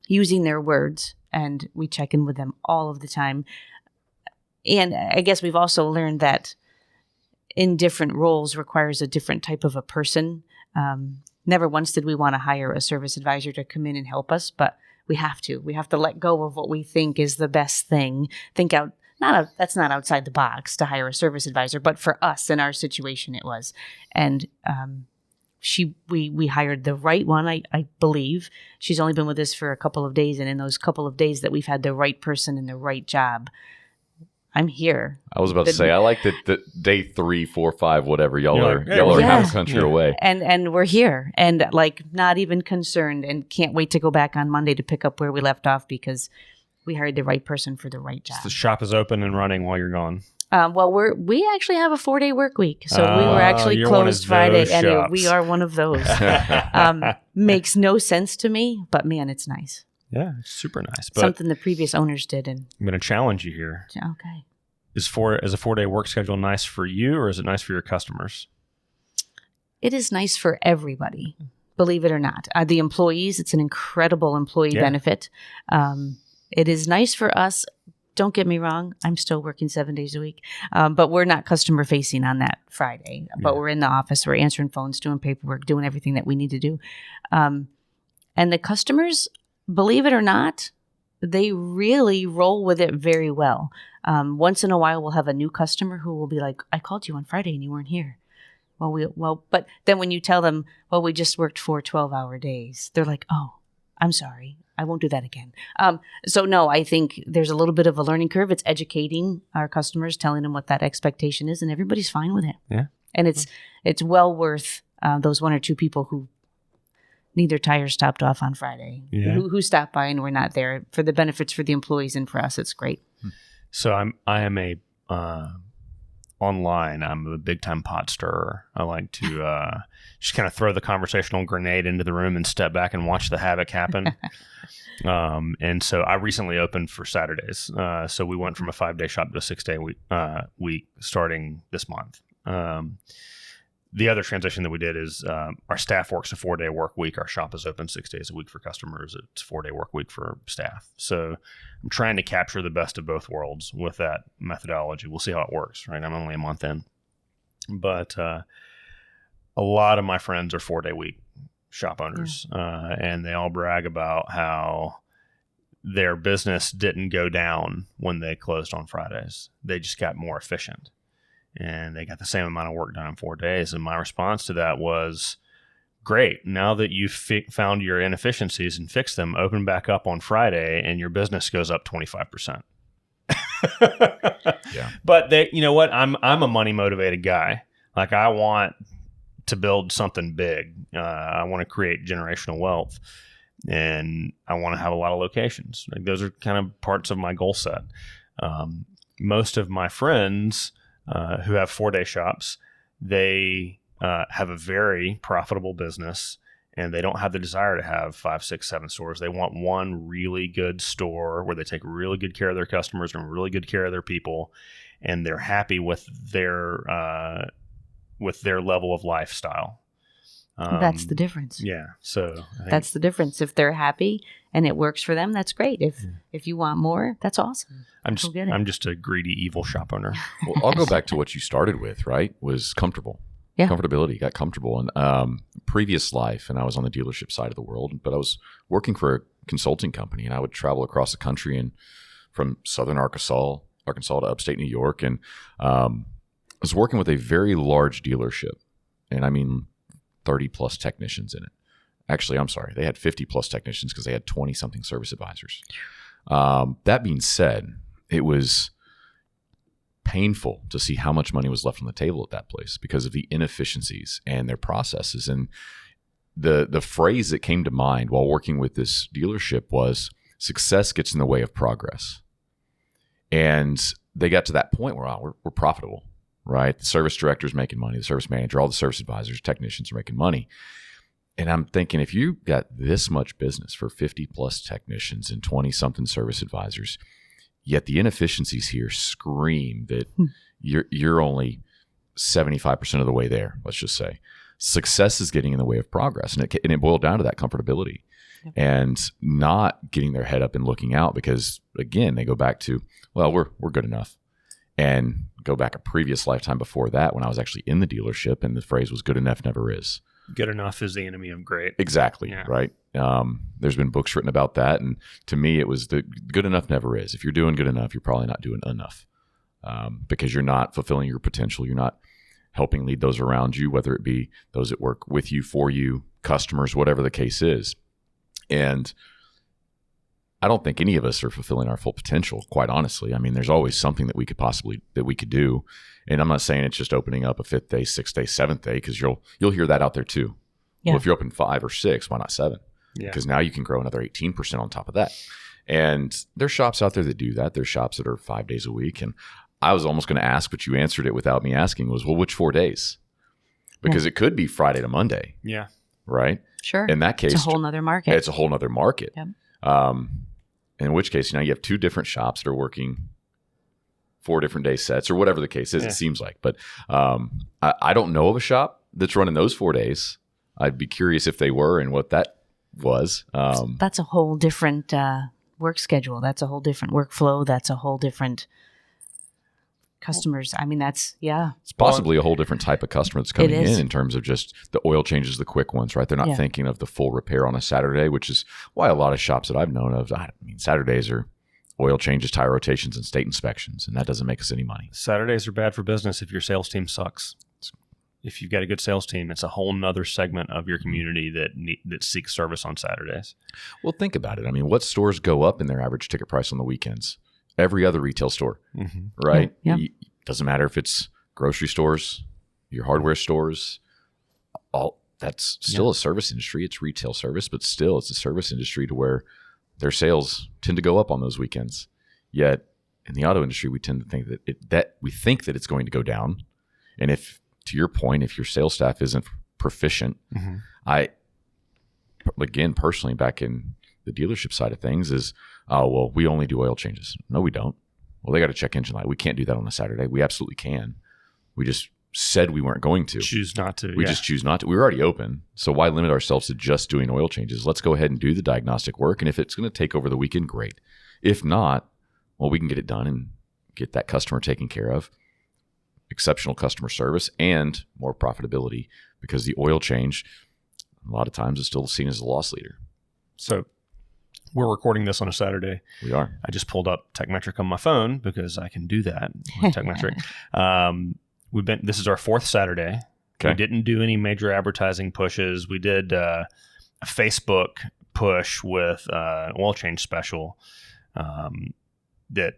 S3: using their words. And we check in with them all of the time. And I guess we've also learned that in different roles requires a different type of a person. Never once did we want to hire a service advisor to come in and help us, but we have to. We have to let go of what we think is the best thing. That's not outside the box to hire a service advisor, but for us in our situation it was. And we hired the right one, I believe. She's only been with us for a couple of days, and in those couple of days that we've had the right person in the right job, I'm here.
S2: I was about to say, I like that day 3, 4, 5, whatever. Y'all are half a country away.
S3: And we're here and like not even concerned and can't wait to go back on Monday to pick up where we left off because we hired the right person for the right job.
S4: So the shop is open and running while you're gone.
S3: Well, we actually have a 4-day work week. So we were actually closed Friday and we are one of those. Makes no sense to me, but man, it's nice.
S4: Yeah, it's super nice. But
S3: something the previous owners did. And
S4: I'm going to challenge you here.
S3: Okay.
S4: Is a 4-day work schedule nice for you or is it nice for your customers?
S3: It is nice for everybody, believe it or not. The employees, it's an incredible employee benefit. It is nice for us. Don't get me wrong. I'm still working 7 days a week, but we're not customer facing on that Friday. But we're in the office. We're answering phones, doing paperwork, doing everything that we need to do. And the customers, believe it or not, they really roll with it very well. Once in a while, we'll have a new customer who will be like, I called you on Friday and you weren't here. But then when you tell them, we just worked 4 12-hour days, they're like, oh, I'm sorry. I won't do that again. So no, I think there's a little bit of a learning curve. It's educating our customers, telling them what that expectation is, and everybody's fine with it.
S4: Yeah.
S3: And it's well worth those 1 or 2 people who need their tires topped off on Friday, who stopped by and we're not there. For the benefits for the employees and for us, it's great.
S4: So I am a online, I'm a big time pot stirrer. I like to just kind of throw the conversational grenade into the room and step back and watch the havoc happen. And so I recently opened for Saturdays. So we went from a 5-day shop to a 6-day week starting this month. The other transition that we did is our staff works a 4-day work week. Our shop is open 6 days a week for customers. It's a 4-day work week for staff. So I'm trying to capture the best of both worlds with that methodology. We'll see how it works, right? I'm only a month in. But a lot of my friends are 4-day week shop owners, and they all brag about how their business didn't go down when they closed on Fridays. They just got more efficient. And they got the same amount of work done in 4 days. And my response to that was, great. Now that you've found your inefficiencies and fixed them, open back up on Friday and your business goes up 25%.
S2: Yeah.
S4: But you know what? I'm a money motivated guy. Like, I want to build something big. I want to create generational wealth, and I want to have a lot of locations. Like, those are kind of parts of my goal set. Most of my friends who have 4-day shops, they have a very profitable business, and they don't have the desire to have 5, 6, 7 stores. They want one really good store where they take really good care of their customers and really good care of their people, and they're happy with their level of lifestyle.
S3: That's the difference.
S4: Yeah. So I think
S3: That's the difference. If they're happy and it works for them, that's great. If you want more, that's awesome.
S4: I'm
S3: Go get it.
S4: just a greedy, evil shop owner.
S2: Well, I'll go back to what you started with, right? Was comfortable.
S3: Yeah.
S2: Comfortability, got comfortable. And previous life, and I was on the dealership side of the world, but I was working for a consulting company, and I would travel across the country and from southern Arkansas to upstate New York. And I was working with a very large dealership, and I mean 30 plus technicians in it. Actually, I'm sorry, they had 50 plus technicians because they had 20 something service advisors. That being said, it was painful to see how much money was left on the table at that place because of the inefficiencies and their processes. And the phrase that came to mind while working with this dealership was, success gets in the way of progress. And they got to that point where we're profitable, right? The service director's making money, the service manager, all the service advisors, technicians are making money. And I'm thinking, if you got this much business for 50 plus technicians and 20 something service advisors, yet the inefficiencies here scream that you're only 75% of the way there, let's just say. Success is getting in the way of progress. And it boiled down to that comfortability. Yep. And not getting their head up and looking out, because again, they go back to, well, we're good enough. And go back a previous lifetime before that when I was actually in the dealership, and the phrase was good enough never is.
S4: Good enough is the enemy of great.
S2: Exactly.
S4: Yeah.
S2: Right. There's been books written about that. And to me, it was the good enough never is. If you're doing good enough, you're probably not doing enough, because you're not fulfilling your potential. You're not helping lead those around you, whether it be those that work with you, for you, customers, whatever the case is. And I don't think any of us are fulfilling our full potential, quite honestly. I mean, there's always something that we could do. And I'm not saying it's just opening up a 5th day, 6th day, 7th day, because you'll hear that out there too.
S3: Yeah.
S2: Well, if you're open 5 or 6, why not 7?
S4: Yeah.
S2: Because now you can grow another 18% on top of that. And there's shops out there that do that. There's shops that are 5 days a week. And I was almost going to ask, but you answered it without me asking, was, well, which 4 days? Because it could be Friday to Monday.
S4: Yeah.
S2: Right?
S3: Sure.
S2: In that case,
S3: it's a whole nother market.
S2: It's a whole nother market.
S3: Yep.
S2: In which case, you have 2 different shops that are working 4 different day sets, or whatever the case is, It seems like. But I don't know of a shop that's running those 4 days. I'd be curious if they were and what that was.
S3: That's a whole different work schedule. That's a whole different workflow. That's a whole different customers. I mean, it's
S2: possibly a whole different type of customer that's coming
S3: is.
S2: in terms of just the oil changes, the quick ones, right? They're not thinking of the full repair on a Saturday, which is why a lot of shops that I've known of, I mean, Saturdays are oil changes, tire rotations, and state inspections, and that doesn't make us any money.
S4: Saturdays are bad for business if your sales team sucks. If you've got a good sales team, it's a whole nother segment of your community that seeks service on Saturdays.
S2: Well, think about it. I mean, what stores go up in their average ticket price on the weekends? Every other retail store, right?
S3: Yeah.
S2: Doesn't matter if it's grocery stores, your hardware stores, that's still a service industry. It's retail service, but still it's a service industry to where their sales tend to go up on those weekends. Yet in the auto industry, we tend to think that it's going to go down. And if, to your point, if your sales staff isn't proficient, again, personally, back in the dealership side of things is, we only do oil changes. No, we don't. Well, they got to check engine light. We can't do that on a Saturday. We absolutely can. We just said we weren't going to.
S4: Choose not to.
S2: We just choose not to. We were already open. So why limit ourselves to just doing oil changes? Let's go ahead and do the diagnostic work. And if it's going to take over the weekend, great. If not, well, we can get it done and get that customer taken care of. Exceptional customer service and more profitability, because the oil change a lot of times is still seen as a loss leader. So
S4: we're recording this on a Saturday.
S2: We are.
S4: I just pulled up Tekmetric on my phone because I can do that with Tekmetric. This is our fourth Saturday.
S2: Okay.
S4: We didn't do any major advertising pushes. We did a Facebook push with an oil change special that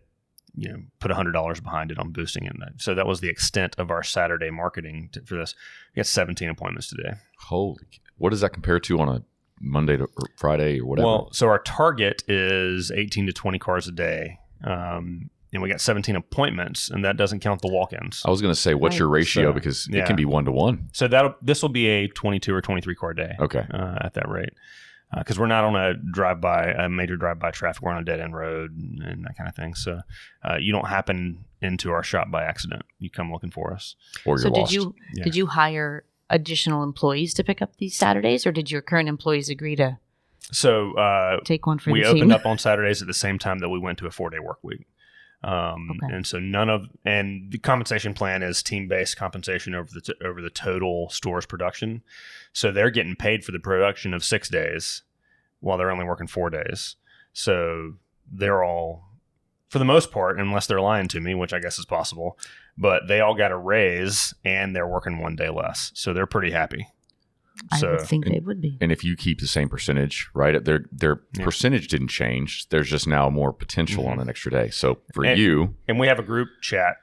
S4: put $100 behind it on boosting it. So that was the extent of our Saturday marketing for this. We got 17 appointments today.
S2: Holy! What does that compare to on a Monday to or Friday or whatever?
S4: Well, so our target is 18 to 20 cars a day. And we got 17 appointments, and that doesn't count the walk-ins.
S2: I was going to say, what's your ratio? Because it can be 1-to-1.
S4: So this will be a 22 or 23 car day.
S2: Okay.
S4: At that rate. Because we're not on a major drive-by traffic. We're on a dead-end road and that kind of thing. So you don't happen into our shop by accident. You come looking for us.
S2: Or you're lost.
S3: Did you hire additional employees to pick up these Saturdays, or did your current employees agree to take one for the team?
S4: We opened up on Saturdays at the same time that we went to a 4-day work week. And so and the compensation plan is team-based compensation over the total store's production. So they're getting paid for the production of 6 days while they're only working 4 days. So they're all, for the most part, unless they're lying to me, which I guess is possible, but they all got a raise and they're working 1 day less. So they're pretty happy.
S3: I would think they would be.
S2: And if you keep the same percentage, right? Their percentage didn't change. There's just now more potential on an extra day. So for you.
S4: And we have a group chat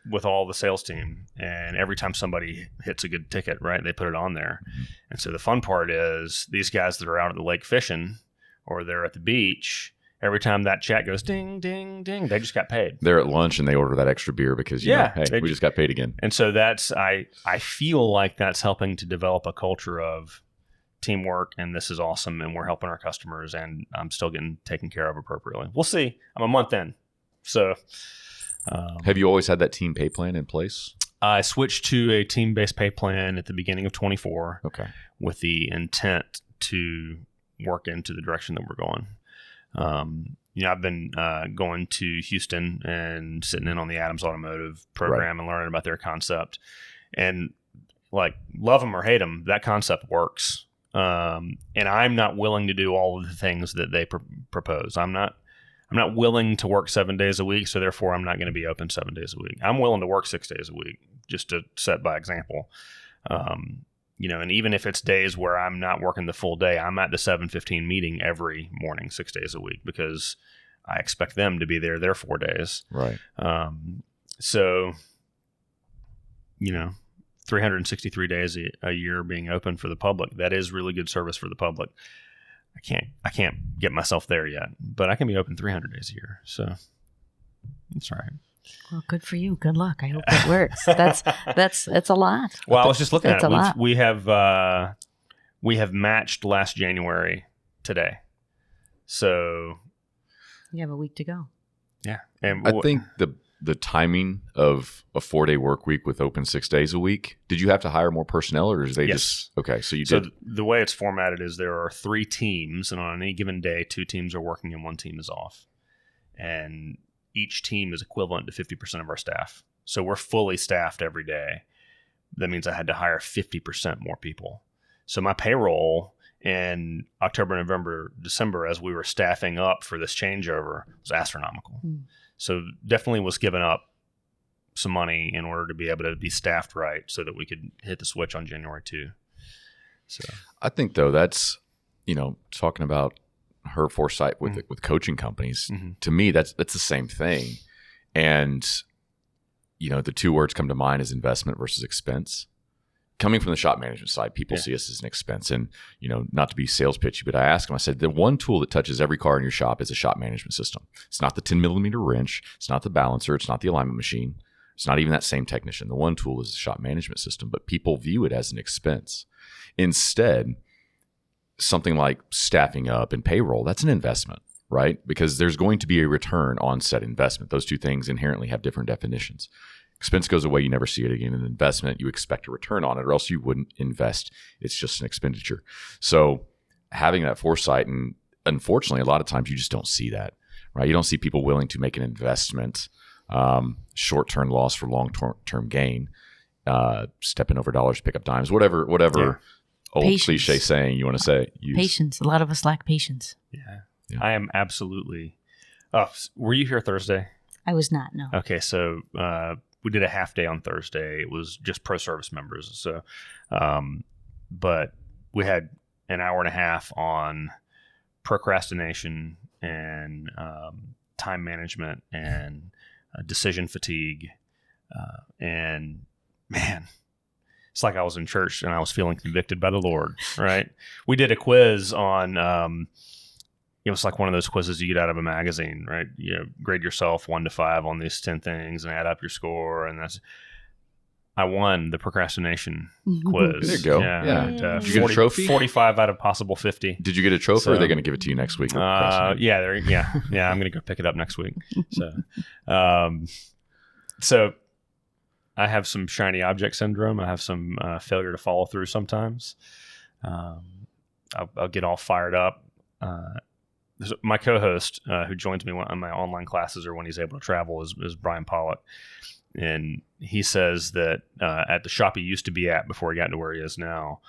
S4: with all the sales team. And every time somebody hits a good ticket, right, they put it on there. Mm-hmm. And so the fun part is these guys that are out at the lake fishing or they're at the beach, every time that chat goes ding, ding, ding, they just got paid.
S2: They're at lunch and they order that extra beer because, we just got paid again.
S4: And so I feel like that's helping to develop a culture of teamwork, and this is awesome, and we're helping our customers, and I'm still getting taken care of appropriately. We'll see. I'm a month in. So
S2: have you always had that team pay plan in place?
S4: I switched to a team-based pay plan at the beginning of 24 with the intent to work into the direction that we're going. I've been going to Houston and sitting in on the Adams Automotive program and learning about their concept. And like, love them or hate them, that concept works. And I'm not willing to do all of the things that they propose. I'm not willing to work 7 days a week, so therefore I'm not going to be open 7 days a week. I'm willing to work 6 days a week, just to set by example. And even if it's days where I'm not working the full day, I'm at the 7:15 meeting every morning, 6 days a week, because I expect them to be there their 4 days.
S2: Right.
S4: 363 days a year being open for the public. That is really good service for the public. I can't get myself there yet, but I can be open 300 days a year. So that's all right.
S3: Well, good for you. Good luck. I hope it works. That's a lot.
S4: Well, I was just looking at it.
S3: A lot.
S4: We have matched last January today. So
S3: you have a week to go.
S4: Yeah. And
S2: I think the timing of a 4-day work week with open 6 days a week, did you have to hire more personnel, or is they just okay? So you did.
S4: So the way it's formatted is there are 3 teams, and on any given day, 2 teams are working and 1 team is off. And each team is equivalent to 50% of our staff. So we're fully staffed every day. That means I had to hire 50% more people. So my payroll in October, November, December, as we were staffing up for this changeover, was astronomical. So definitely was giving up some money in order to be able to be staffed right so that we could hit the switch on January 2. So
S2: I think, though, that's, talking about her foresight with with coaching companies. Mm-hmm. To me, that's the same thing. And, the 2 words come to mind is investment versus expense. coming from the shop management side, people see us as an expense, and not to be sales pitchy, but I asked him, I said, the one tool that touches every car in your shop is a shop management system. It's not the 10 millimeter wrench. It's not the balancer. It's not the alignment machine. It's not even that same technician. The one tool is the shop management system, but people view it as an expense. Instead, something like staffing up and payroll, that's an investment, right? Because there's going to be a return on said investment. Those two things inherently have different definitions. Expense goes away, you never see it again. An investment, you expect a return on it, or else you wouldn't invest. It's just an expenditure. So having that foresight, and unfortunately, a lot of times you just don't see that, right? You don't see people willing to make an investment, short-term loss for long-term gain, stepping over dollars to pick up dimes, whatever old
S3: Patience.
S2: cliche saying you want to say. Use.
S3: Patience. A lot of us lack patience.
S4: Yeah. I am absolutely. Were you here Thursday?
S3: I was not, no.
S4: Okay, so we did a half day on Thursday. It was just pro service members. So, but we had an hour and a half on procrastination and time management and decision fatigue. And man, it's like I was in church and I was feeling convicted by the Lord, right? We did a quiz on, it was like one of those quizzes you get out of a magazine, right? Grade yourself 1 to 5 on these 10 things and add up your score. And I won the procrastination quiz.
S2: There you go.
S4: Yeah. And,
S2: Did you get a trophy?
S4: 45 out of possible 50.
S2: Did you get a trophy, or are they going to give it to you next week?
S4: Yeah. I'm going to go pick it up next week. So I have some shiny object syndrome. I have some failure to follow through sometimes. I'll get all fired up. My co-host who joins me on my online classes or when he's able to travel is Brian Pollock. And he says that at the shop he used to be at before he got to where he is now,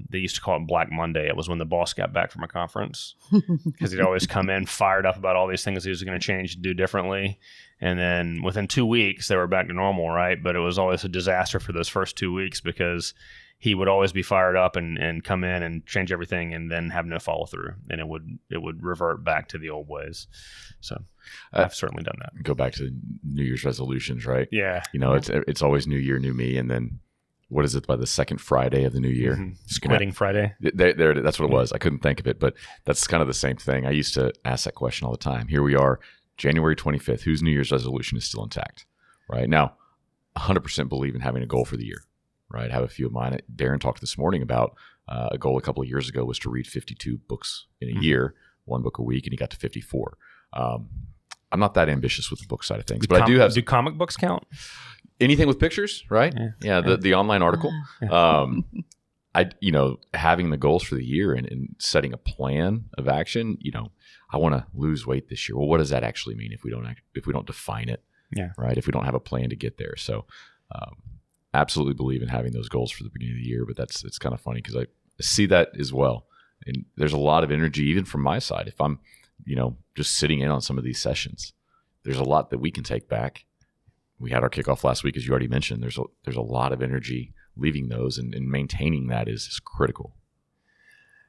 S4: they used to call it Black Monday. It was when the boss got back from a conference because he'd always come in fired up about all these things he was going to change and do differently. And then within 2 weeks, they were back to normal, right? But it was always a disaster for those first 2 weeks because he would always be fired up and come in and change everything and then have no follow through. And it would revert back to the old ways. So I've certainly done that.
S2: Go back to New Year's resolutions, right?
S4: Yeah.
S2: It's always New Year, new me. And then what is it, by the second Friday of the new year?
S4: Mm-hmm. Quitting Friday.
S2: That's what it was. I couldn't think of it, but that's kind of the same thing. I used to ask that question all the time. Here we are, January 25th. Whose New Year's resolution is still intact? Right now, 100% believe in having a goal for the year. Right, I have a few of mine. Darren talked this morning about a goal a couple of years ago was to read 52 books in a year, 1 book a week, and he got to 54. I'm not that ambitious with the book side of things, but I do have.
S4: Do comic books count?
S2: Anything with pictures, right? Yeah, the online article. Having the goals for the year and setting a plan of action. I want to lose weight this year. Well, what does that actually mean if we don't define it?
S4: Yeah,
S2: right. If we don't have a plan to get there, so. Absolutely believe in having those goals for the beginning of the year, but it's kind of funny because I see that as well. And there's a lot of energy, even from my side. If I'm, just sitting in on some of these sessions, there's a lot that we can take back. We had our kickoff last week, as you already mentioned. There's a lot of energy leaving those, and maintaining that is critical.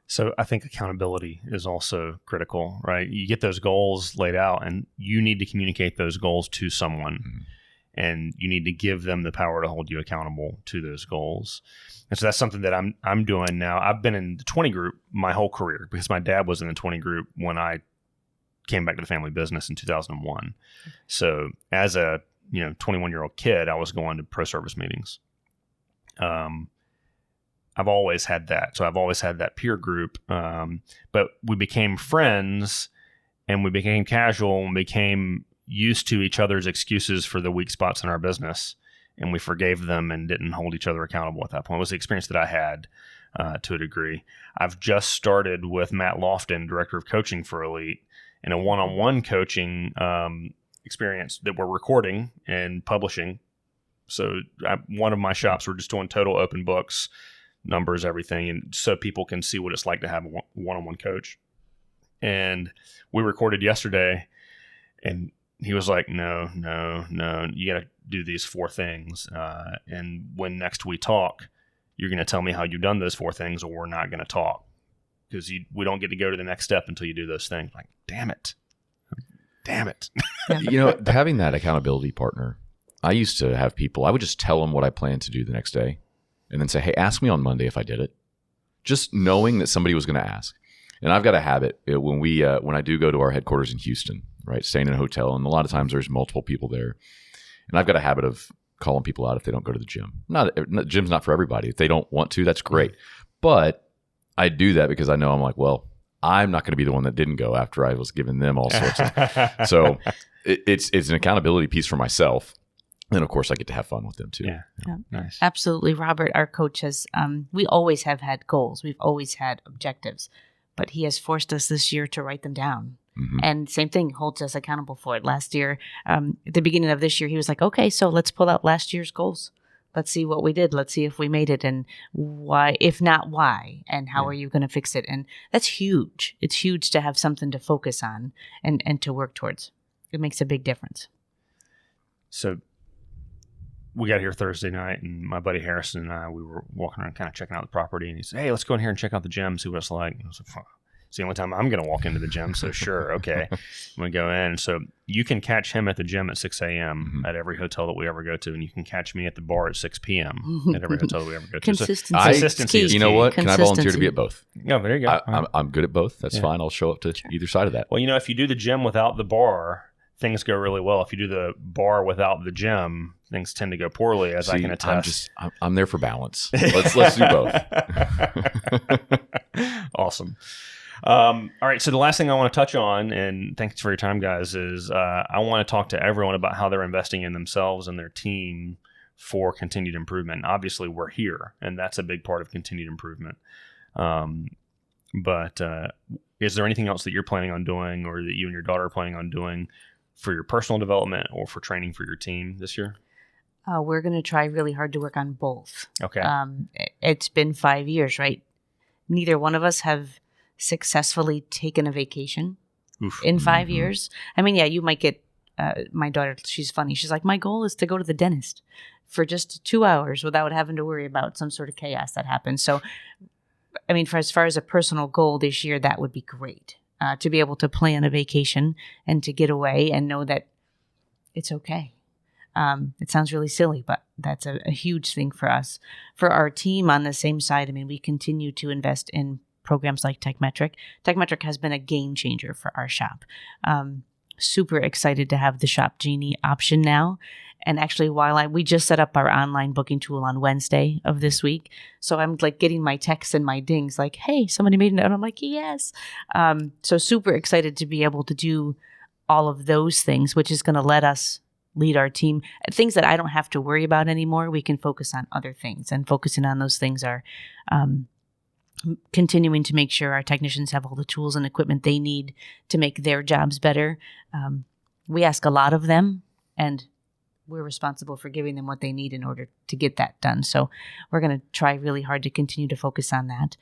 S4: So I think accountability is also critical, right? You get those goals laid out, and you need to communicate those goals to someone. Mm-hmm. And you need to give them the power to hold you accountable to those goals. And so that's something that I'm doing now. I've been in the 20 group my whole career because my dad was in the 20 group when I came back to the family business in 2001. So as a 21-year-old kid, I was going to pro service meetings. I've always had that. So I've always had that peer group. But we became friends and we became casual and became used to each other's excuses for the weak spots in our business, and we forgave them and didn't hold each other accountable at that point. It was the experience that I had to a degree. I've just started with Matt Lofton, Director of Coaching for Elite, in a one-on-one coaching experience that we're recording and publishing. So one of my shops, we're just doing total open books, numbers, everything, and so people can see what it's like to have a one-on-one coach. And we recorded yesterday, and he was like, no, you got to do these 4 things. And when next we talk, you're going to tell me how you've done those 4 things, or we're not going to talk because we don't get to go to the next step until you do those things. Like, damn it.
S2: Having that accountability partner, I used to have people, I would just tell them what I planned to do the next day. and then say, hey, ask me on Monday if I did it. Just knowing that somebody was going to ask. And I've got a habit when I do go to our headquarters in Houston, right, staying in a hotel, and a lot of times there's multiple people there. And I've got a habit of calling people out if they don't go to the gym. Gym's not for everybody. If they don't want to, that's great. But I do that because I know I'm like, well, I'm not going to be the one that didn't go after I was giving them all sorts of. So it's an accountability piece for myself. And of course, I get to have fun with them too.
S4: Yeah. Nice.
S3: Absolutely. Robert, our coach, has, we always have had goals. We've always had objectives, but he has forced us this year to write them down. Mm-hmm. And same thing, holds us accountable for it. Last year, at the beginning of this year, he was like, okay, so let's pull out last year's goals. Let's see what we did. Let's see if we made it, and why, if not, why, and how are you going to fix it? And that's huge. It's huge to have something to focus on and to work towards. It makes a big difference.
S4: So we got here Thursday night, and my buddy Harrison and I, we were walking around kind of checking out the property, and he said, hey, let's go in here and check out the gym, see what it's like. And I was like, it's the only time I'm going to walk into the gym, so sure, okay. I'm going to go in. So you can catch him at the gym at 6 a.m. at every hotel that we ever go to, and you can catch me at the bar at 6 p.m. at every hotel that we ever go to.
S3: Consistency.
S4: is
S2: you know
S4: key.
S2: what? Can I volunteer to be at both?
S4: Yeah, there you go.
S2: I'm good at both. That's fine. I'll show up to either side of that.
S4: Well, if you do the gym without the bar, things go really well. If you do the bar without the gym, things tend to go poorly, as I can attest.
S2: I'm there for balance. Let's do both.
S4: Awesome. All right. So the last thing I want to touch on, and thanks for your time, guys, is I want to talk to everyone about how they're investing in themselves and their team for continued improvement. Obviously, we're here, and that's a big part of continued improvement. But is there anything else that you're planning on doing, or that you and your daughter are planning on doing for your personal development or for training for your team this year?
S3: We're going to try really hard to work on both.
S4: Okay.
S3: It's been 5 years, right? Neither one of us have successfully taken a vacation in 5 years. I mean, yeah, you might get, my daughter, she's funny. She's like, my goal is to go to the dentist for just 2 hours without having to worry about some sort of chaos that happens. So, I mean, as far as a personal goal this year, that would be great. To be able to plan a vacation and to get away and know that it's okay. It sounds really silly, but that's a huge thing for us. For our team on the same side, I mean, we continue to invest in programs like Tekmetric. Tekmetric has been a game changer for our shop. Super excited to have the Shop Genie option now. And actually, we just set up our online booking tool on Wednesday of this week. So I'm like getting my texts and my dings like, hey, somebody made it. And I'm like, yes. So super excited to be able to do all of those things, which is going to let us lead our team. Things that I don't have to worry about anymore. We can focus on other things, and focusing on those things are continuing to make sure our technicians have all the tools and equipment they need to make their jobs better. We ask a lot of them, and we're responsible for giving them what they need in order to get that done. So we're going to try really hard to continue to focus on that.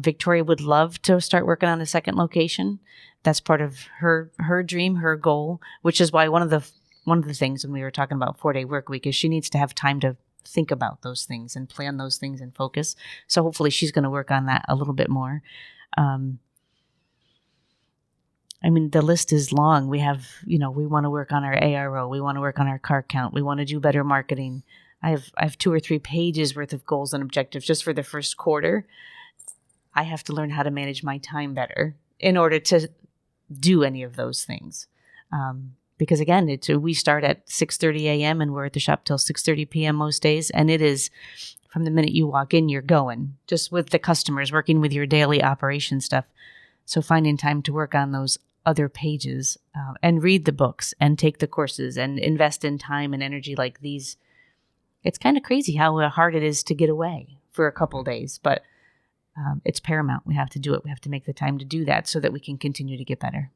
S3: Victoria would love to start working on a second location. That's part of her dream, her goal, which is why one of the things when we were talking about 4-day work week is she needs to have time to think about those things and plan those things and focus. So hopefully she's going to work on that a little bit more. I mean, the list is long. We have, we want to work on our ARO. We want to work on our car count. We want to do better marketing. I have 2 or 3 pages worth of goals and objectives just for the first quarter. I have to learn how to manage my time better in order to do any of those things. Because again, we start at 6:30 a.m. and we're at the shop till 6:30 p.m. most days. And it is from the minute you walk in, you're going just with the customers, working with your daily operation stuff. So finding time to work on those other pages and read the books and take the courses and invest in time and energy like these. It's kind of crazy how hard it is to get away for a couple days, but it's paramount. We have to do it. We have to make the time to do that so that we can continue to get better.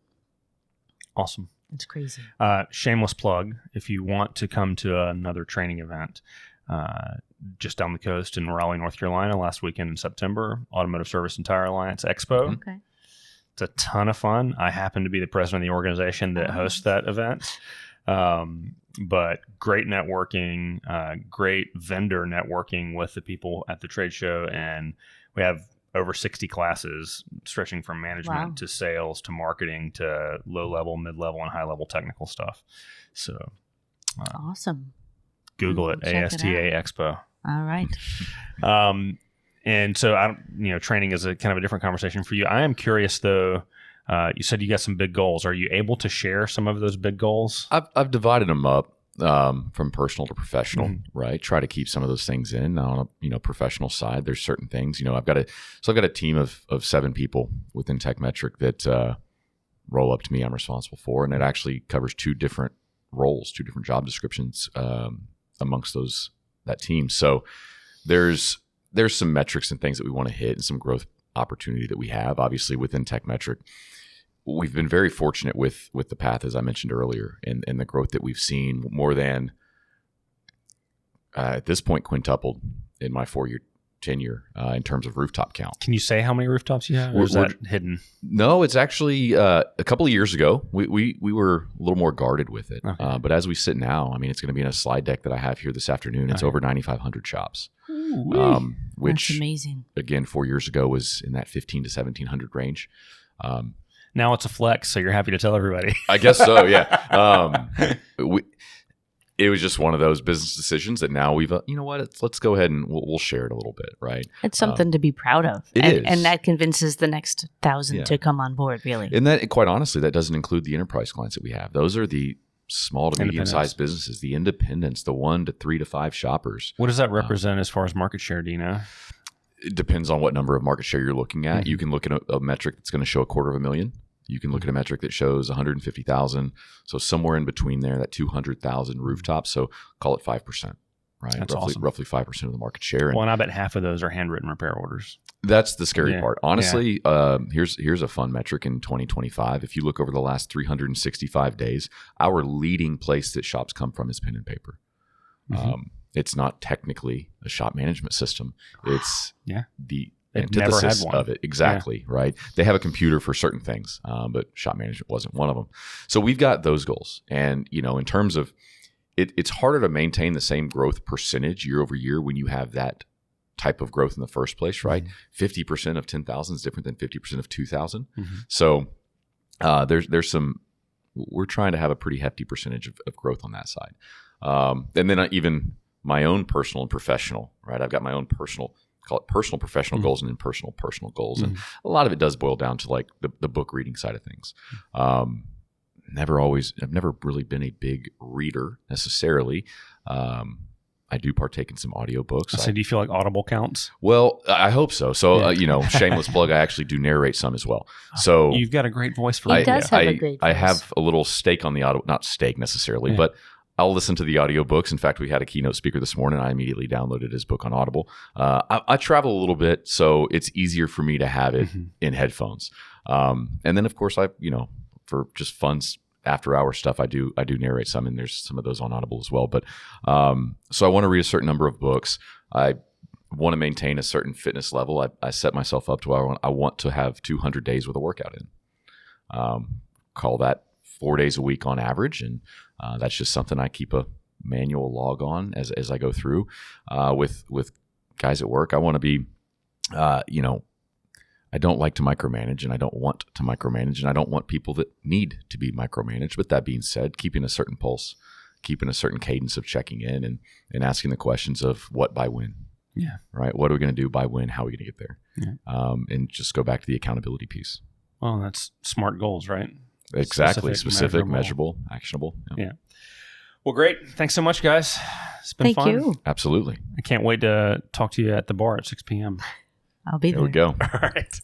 S4: Awesome.
S3: It's crazy.
S4: Shameless plug. If you want to come to another training event just down the coast in Raleigh, North Carolina, last weekend in September, Automotive Service and Tire Alliance Expo.
S3: Okay.
S4: It's a ton of fun. I happen to be the president of the organization that hosts that event. But great networking, great vendor networking with the people at the trade show. And we have over 60 classes stretching from management to sales to marketing to low-level, mid-level, and high-level technical stuff. So
S3: awesome.
S4: Google it, ASTA Expo.
S3: All right.
S4: And so training is a kind of a different conversation for you. I am curious though. You said you got some big goals. Are you able to share some of those big goals?
S2: I've divided them up from personal to professional, right? Try to keep some of those things in. On a professional side, there's certain things. I've got a team of 7 people within Tekmetric that roll up to me. I'm responsible for, and it actually covers 2 different roles, 2 different job descriptions amongst that team. So there's some metrics and things that we want to hit, and some growth opportunity that we have. Obviously, within Tekmetric, we've been very fortunate with the path, as I mentioned earlier, and the growth that we've seen, more than at this point quintupled in my 4-year tenure in terms of rooftop count.
S4: Can you say how many rooftops you have, or is that hidden?
S2: No, it's actually a couple of years ago we were a little more guarded with it.
S4: Okay.
S2: But as we sit now, I mean, it's going to be in a slide deck that I have here this afternoon. It's over 9,500 shops. Which
S3: that's amazing.
S2: Again, 4 years ago was in that 15 to 1,700 range.
S4: Now it's a flex, so you're happy to tell everybody.
S2: I guess so, yeah. It was just one of those business decisions that now we've, let's go ahead and we'll share it a little bit, right?
S3: It's something to be proud of.
S2: It is.
S3: And that convinces the next 1,000 to come on board, really.
S2: And that, quite honestly, that doesn't include the enterprise clients that we have. Those are the small to medium-sized businesses, the independents, the 1 to 3 to 5 shoppers.
S4: What does that represent as far as market share, do you know?
S2: It depends on what number of market share you're looking at. You can look at a metric that's going to show $250,000. You can look at a metric that shows 150,000. So somewhere in between there, that 200,000 rooftops. So call it 5%, right?
S4: That's awesome.
S2: Roughly 5% of the market share.
S4: And I bet half of those are handwritten repair orders.
S2: That's the scary part. Honestly, here's a fun metric in 2025. If you look over the last 365 days, our leading place that shops come from is pen and paper. It's not technically a shop management system. It's the antithesis of it. Exactly, right? They have a computer for certain things, but shop management wasn't one of them. So we've got those goals. And, in terms of it's harder to maintain the same growth percentage year over year when you have that type of growth in the first place, right? 50% of 10,000 is different than 50% of 2,000. So there's some, we're trying to have a pretty hefty percentage of growth on that side. And then even my own personal and professional, right? I've got my own personal, call it personal professional goals, and then personal goals. And a lot of it does boil down to like the book reading side of things. I've never really been a big reader necessarily. I do partake in some audiobooks.
S4: So do you feel like Audible counts?
S2: Well, I hope so. So, shameless plug, I actually do narrate some as well. So
S4: you've got a great voice for
S3: He does have a great voice.
S2: I have a little stake on the audio, not stake necessarily, but I'll listen to the audiobooks. In fact, we had a keynote speaker this morning. I immediately downloaded his book on Audible. I travel a little bit, so it's easier for me to have it in headphones. And then, of course, for just fun after hour stuff, I do narrate some, and there's some of those on Audible as well. But so I want to read a certain number of books. I want to maintain a certain fitness level. I set myself up to where I want to have 200 days with a workout in. Call that 4 days a week on average, and that's just something I keep a manual log on as I go through with guys at work. I want to be, I don't like to micromanage, and I don't want to micromanage, and I don't want people that need to be micromanaged. But that being said, keeping a certain pulse, keeping a certain cadence of checking in and asking the questions of what, by when.
S4: Yeah.
S2: Right. What are we going to do by when? How are we going to get there?
S4: Yeah.
S2: And just go back to the accountability piece.
S4: Well, that's SMART goals, right?
S2: Exactly. Specific, measurable, actionable.
S4: Yeah. Well, great. Thanks so much, guys. It's been fun.
S3: Thank you.
S2: Absolutely.
S4: I can't wait to talk to you at the bar at 6 p.m.
S3: I'll be there.
S2: There we go.
S4: All right.